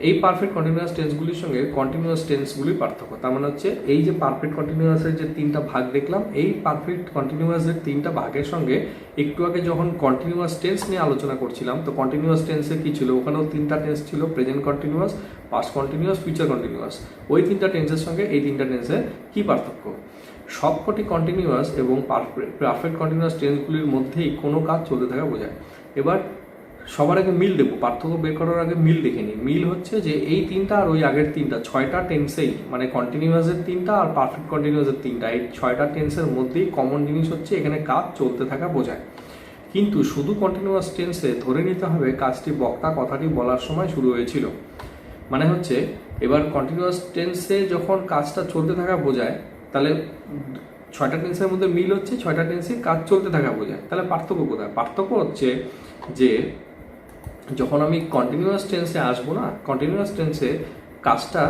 এই পারফেক্ট কন্টিনিউয়াস টেন্সগুলির সঙ্গে কন্টিনিউয়াস টেন্সগুলির পার্থক্য, তার মানে হচ্ছে এই যে পারফেক্ট কন্টিনিউয়াসের যে তিনটা ভাগ দেখলাম, এই পারফেক্ট কন্টিনিউয়াসের তিনটা ভাগের সঙ্গে একটু আগে যখন কন্টিনিউয়াস টেন্স নিয়ে আলোচনা করছিলাম, তো কন্টিনিউয়াস টেন্সে কি ছিল, ওখানেও তিনটা টেন্স ছিল, present continuous, past continuous, future continuous. ওই তিনটা টেন্সের সঙ্গে এই তিনটা টেন্সের কি পার্থক্য? সবকটি কন্টিনিউয়াস এবং পারফেক্ট কন্টিনিউয়াস টেন্সগুলির মধ্যেই কোনো কাজ চলতে থাকা বোঝায়। এবার সবার আগে মিল দেবো, পার্থক্য বের করার আগে মিল দেখে নিই। মিল হচ্ছে যে এই তিনটা আর ওই আগের তিনটা, ছয়টা টেন্সেই, মানে কন্টিনিউয়াসের তিনটা আর পারফেক্ট কন্টিনিউয়াসের তিনটা, এই ছয়টা টেন্সের মধ্যেই কমন জিনিস হচ্ছে এখানে কাজ চলতে থাকা বোঝায়। কিন্তু শুধু কন্টিনিউয়াস টেন্সে ধরে নিতে হবে কাজটি বক্তা কথাটি বলার সময় শুরু হয়েছিল। মানে হচ্ছে এবার কন্টিনিউয়াস টেন্সে যখন কাজটা চলতে থাকা বোঝায়, তাহলে ছয়টা টেন্সের মধ্যে মিল হচ্ছে ছয়টা টেন্সে কাজ চলতে থাকা বোঝায়। তাহলে পার্থক্য কোথায়? পার্থক্য হচ্ছে যে যখন আমি কন্টিনিউয়াস টেন্সে আসবো না, কন্টিনিউয়াস টেন্সে কাজটা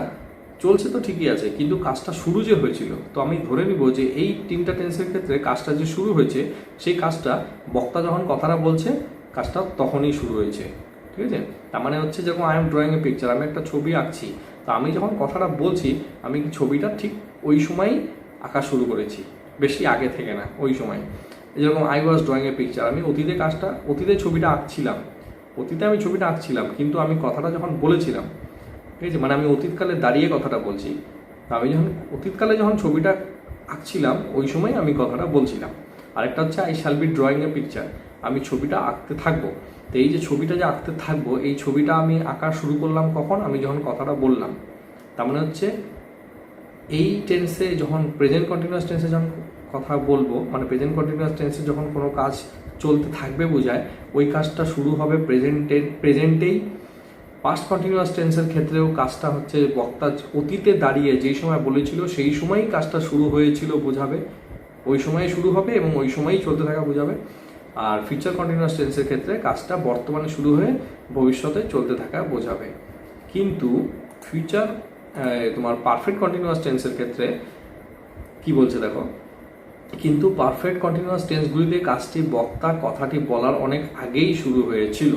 চলছে তো ঠিকই আছে, কিন্তু কাজটা শুরু যে হয়েছিল, তো আমি ধরে নিব যে এই তিনটা টেন্সের ক্ষেত্রে কাজটা যে শুরু হয়েছে, সেই কাজটা বক্তা যখন কথাটা বলছে কাজটা তখনই শুরু হয়েছে। ঠিক আছে? তার মানে হচ্ছে যখন I am drawing a picture, আমি একটা ছবি আঁকছি, তো আমি যখন কথাটা বলছি আমি ছবিটা ঠিক ওই সময়ই আঁকা শুরু করেছি, বেশি আগে থেকে না, ওই সময়। যেরকম I was drawing a picture, আমি অতীতে ছবিটা আঁকছিলাম, অতীতে আমি ছবিটা আঁকছিলাম, কিন্তু আমি কথাটা যখন বলেছিলাম, ঠিক আছে, মানে আমি অতীতকালে দাঁড়িয়ে কথাটা বলছি, আমি যখন অতীতকালে যখন ছবিটা আঁকছিলাম ওই সময় আমি কথাটা বলছিলাম। আরেকটা হচ্ছে I shall be drawing a picture, আমি ছবিটা আঁকতে থাকবো। তো এই যে ছবিটা যে আঁকতে থাকবো, এই ছবিটা আমি আঁকা শুরু করলাম কখন? আমি যখন কথাটা বললাম। তার মানে হচ্ছে এই টেন্সে যখন প্রেজেন্ট কন্টিনিউয়াস টেন্সে যখন কথা বলবো, মানে প্রেজেন্ট কন্টিনিউয়াস টেন্সে যখন কোনো কাজ চলতে থাকবে বোঝায়, ওই কাজটা শুরু হবে প্রেজেন্টেই। পাস্ট কন্টিনিউয়াস টেন্সের ক্ষেত্রেও কাজটা হচ্ছে বক্তা অতীতে দাঁড়িয়ে যেই সময় বলেছিল সেই সময়ই কাজটা শুরু হয়েছিল বোঝাবে, ওই সময়ে শুরু হবে এবং ওই সময়ই চলতে থাকা বোঝাবে। আর ফিউচার কন্টিনিউয়াস টেন্সের ক্ষেত্রে কাজটা বর্তমানে শুরু হয়ে ভবিষ্যতে চলতে থাকা বোঝাবে। কিন্তু তোমার পারফেক্ট কন্টিনিউয়াস টেন্সের ক্ষেত্রে কি বলছে দেখো, কিন্তু পারফেক্ট কন্টিনিউয়াস টেন্সগুলিতে কাজটি বক্তা কথাটি বলার অনেক আগেই শুরু হয়েছিল।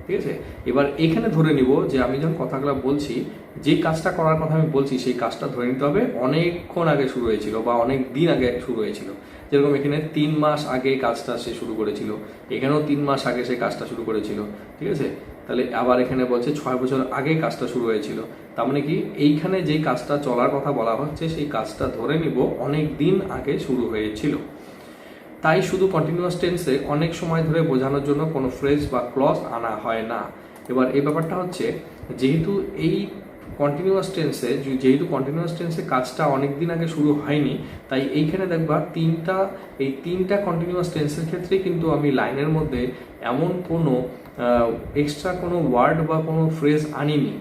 ঠিক আছে? এবার এখানে ধরে নিব যে আমি যখন কথাগুলো বলছি, যে কাজটা করার কথা আমি বলছি সেই কাজটা ধরে নিতে হবে অনেকক্ষণ আগে শুরু হয়েছিল বা অনেক দিন আগে শুরু হয়েছিল। যেরকম এখানে 3 মাস আগে কাজটা সে শুরু করেছিল, এখানেও 3 মাস আগে সে কাজটা শুরু করেছিল। ঠিক আছে? তাহলে আবার এখানে বলছে 6 বছর আগে কাজটা শুরু হয়েছিল। তার মানে কি এইখানে যেই কাজটা চলার কথা বলা হচ্ছে সেই কাজটা ধরে নিব অনেক দিন আগে শুরু হয়েছিল। তাই শুধু কন্টিনিউয়াস টেন্সে অনেক সময় ধরে বোঝানোর জন্য কোনো ফ্রেজ বা ক্লজ আনা হয় না। এবার এই ব্যাপারটা হচ্ছে যেহেতু কন্টিনিউয়াস টেন্সে কাজটা অনেক দিন আগে শুরু হয়নি, তাই এইখানে দেখবা তিনটা কন্টিনিউয়াস টেন্সের ক্ষেত্রে কিন্তু আমি লাইনের মধ্যে এমন কোনো এক্সট্রা কোনো ওয়ার্ড বা কোনো ফ্রেজ আনিনি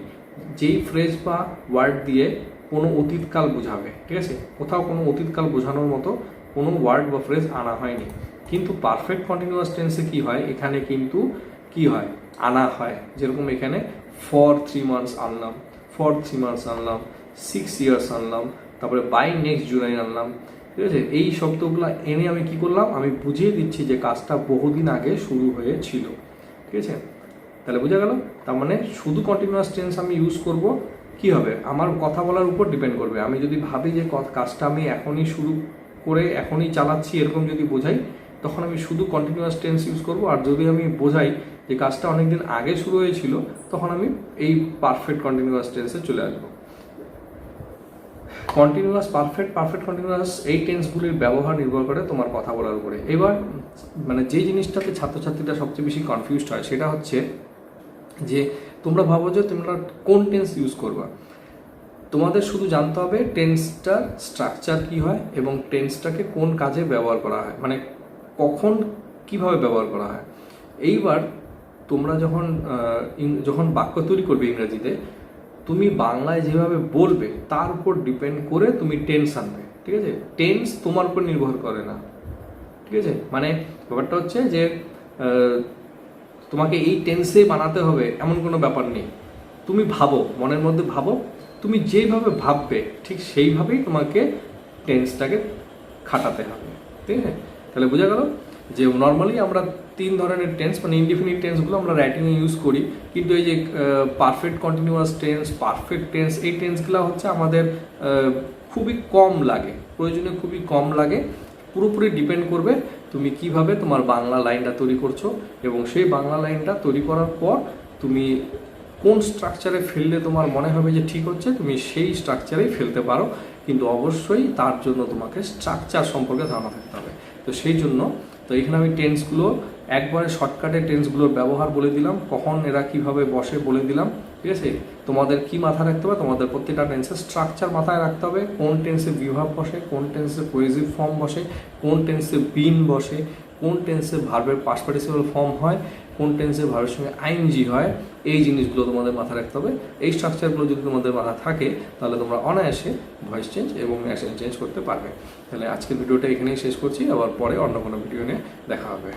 যেই ফ্রেজ বা ওয়ার্ড দিয়ে কোনো অতীতকাল বোঝাবে। ঠিক আছে? কোথাও কোনো অতীতকাল বোঝানোর মতো কোনো ওয়ার্ড বা ফ্রেজ আনা হয়নি। কিন্তু পারফেক্ট কন্টিনিউয়াস টেন্সে কি হয়, এখানে কিন্তু কি হয়, আনা হয়। যেরকম এখানে ফর 3 মান্থস আনলাম, 6 ইয়ার্স আনলাম, তারপরে বাই নেক্সট জুলাই আনলাম। ঠিক আছে? এই শব্দগুলো এনে আমি কি করলাম, আমি বুঝিয়ে দিচ্ছি যে কাজটা বহুদিন আগে শুরু হয়েছিল। ঠিক আছে? তাহলে বোঝা গেল? তার মানে শুধু কন্টিনিউয়াস টেন্স আমি ইউজ করব, কি হবে, আমার কথা বলার উপর ডিপেন্ড করবে। আমি যদি ভাবি যে কাজটা আমি এখনই শুরু করে এখনই চালাচ্ছি এরকম যদি বোঝাই, তখন আমি শুধু কন্টিনিউয়াস টেন্স ইউজ করব। আর যদি আমি বোঝাই যে কাজটা অনেকদিন আগে শুরু হয়েছিল, তখন আমি এই পারফেক্ট কন্টিনিউয়াস টেন্সে চলে আসবো। কন্টিনিউয়াস পারফেক্ট কন্টিনিউয়াস এই টেন্সগুলির ব্যবহার নির্ভর করে তোমার কথা বলার উপরে। এবার মানে যে জিনিসটাতে ছাত্রছাত্রীরা সবচেয়ে বেশি কনফিউজড হয় সেটা হচ্ছে যে তোমরা ভাবো যে তোমরা কোন টেন্স ইউজ করবা। তোমাদের শুধু জানতে হবে টেন্সটার স্ট্রাকচার কি হয় এবং টেন্সটাকে কোন কাজে ব্যবহার করা হয়, মানে কখন কিভাবে ব্যবহার করা হয়। এইবার তোমরা যখন বাক্য তৈরি করবে ইংরেজিতে, তুমি বাংলায় যেভাবে বলবে তার উপর ডিপেন্ড করে তুমি টেন্স আনবে। ঠিক আছে? টেন্স তোমার উপর নির্ভর করে না। ঠিক আছে? মানে ব্যাপারটা হচ্ছে যে তোমাকে এই টেন্সে বানাতে হবে এমন কোনো ব্যাপার নেই। তুমি ভাবো, মনের মধ্যে ভাবো, তুমি যেইভাবে ভাববে ঠিক সেইভাবেই তোমাকে টেন্সটাকে খাটাতে হবে। ঠিক আছে? তাহলে বোঝা গেল? যে নর্মালি আমরা 3 ধরনের টেন্স মানে ইনডিফিনিট টেন্সগুলো আমরা রাইটিংয়ে ইউজ করি, কিন্তু এই যে perfect continuous tense, perfect tense, এই টেন্সগুলো হচ্ছে আমাদের খুবই কম লাগে, প্রয়োজনে খুবই কম লাগে। পুরোপুরি ডিপেন্ড করবে তুমি কিভাবে তোমার বাংলা লাইনটা তৈরি করছো, এবং সেই বাংলা লাইনটা তৈরি করার পর তুমি কোন স্ট্রাকচারে ফেললে তোমার মনে হবে যে ঠিক হচ্ছে, তুমি সেই স্ট্রাকচারেই ফেলতে পারো, কিন্তু অবশ্যই তার জন্য তোমাকে স্ট্রাকচার সম্পর্কে ধারণা থাকতে হবে। তো সেই জন্য তো এখানে আমি টেন্সগুলো একবারে শর্টকাটে টেন্সগুলোর ব্যবহার বলে দিলাম, কখন এরা কিভাবে বসে বলে দিলাম, ঠিক আছে। তোমাদের কি মাথায় রাখতে হবে, তোমাদের প্রত্যেকটা টেন্সের স্ট্রাকচার মাথায় রাখতে হবে, কোন টেন্সে বিভাব বসে, কোন টেন্সে কোহেসিভ ফর্ম বসে, কোন টেন্সে বিন বসে, কোন টেন্সে ভার্বের পাস্ট পার্টিসিপল ফর্ম হয়, কোন টেন্সে ভার্বের সঙ্গে আইএনজি হয়, এই জিনিসগুলো তোমাদের মাথায় রাখতে হবে। এই স্ট্রাকচারগুলো যদি তোমাদের মাথায় থাকে তাহলে তোমরা অনায়াসে ভয়েস চেঞ্জ এবং অ্যাকসেন্ট চেঞ্জ করতে পারবে। তাহলে আজকের ভিডিওটা এখানেই শেষ করছি, আবার পরে অন্য কোনো ভিডিও নিয়ে দেখা হবে।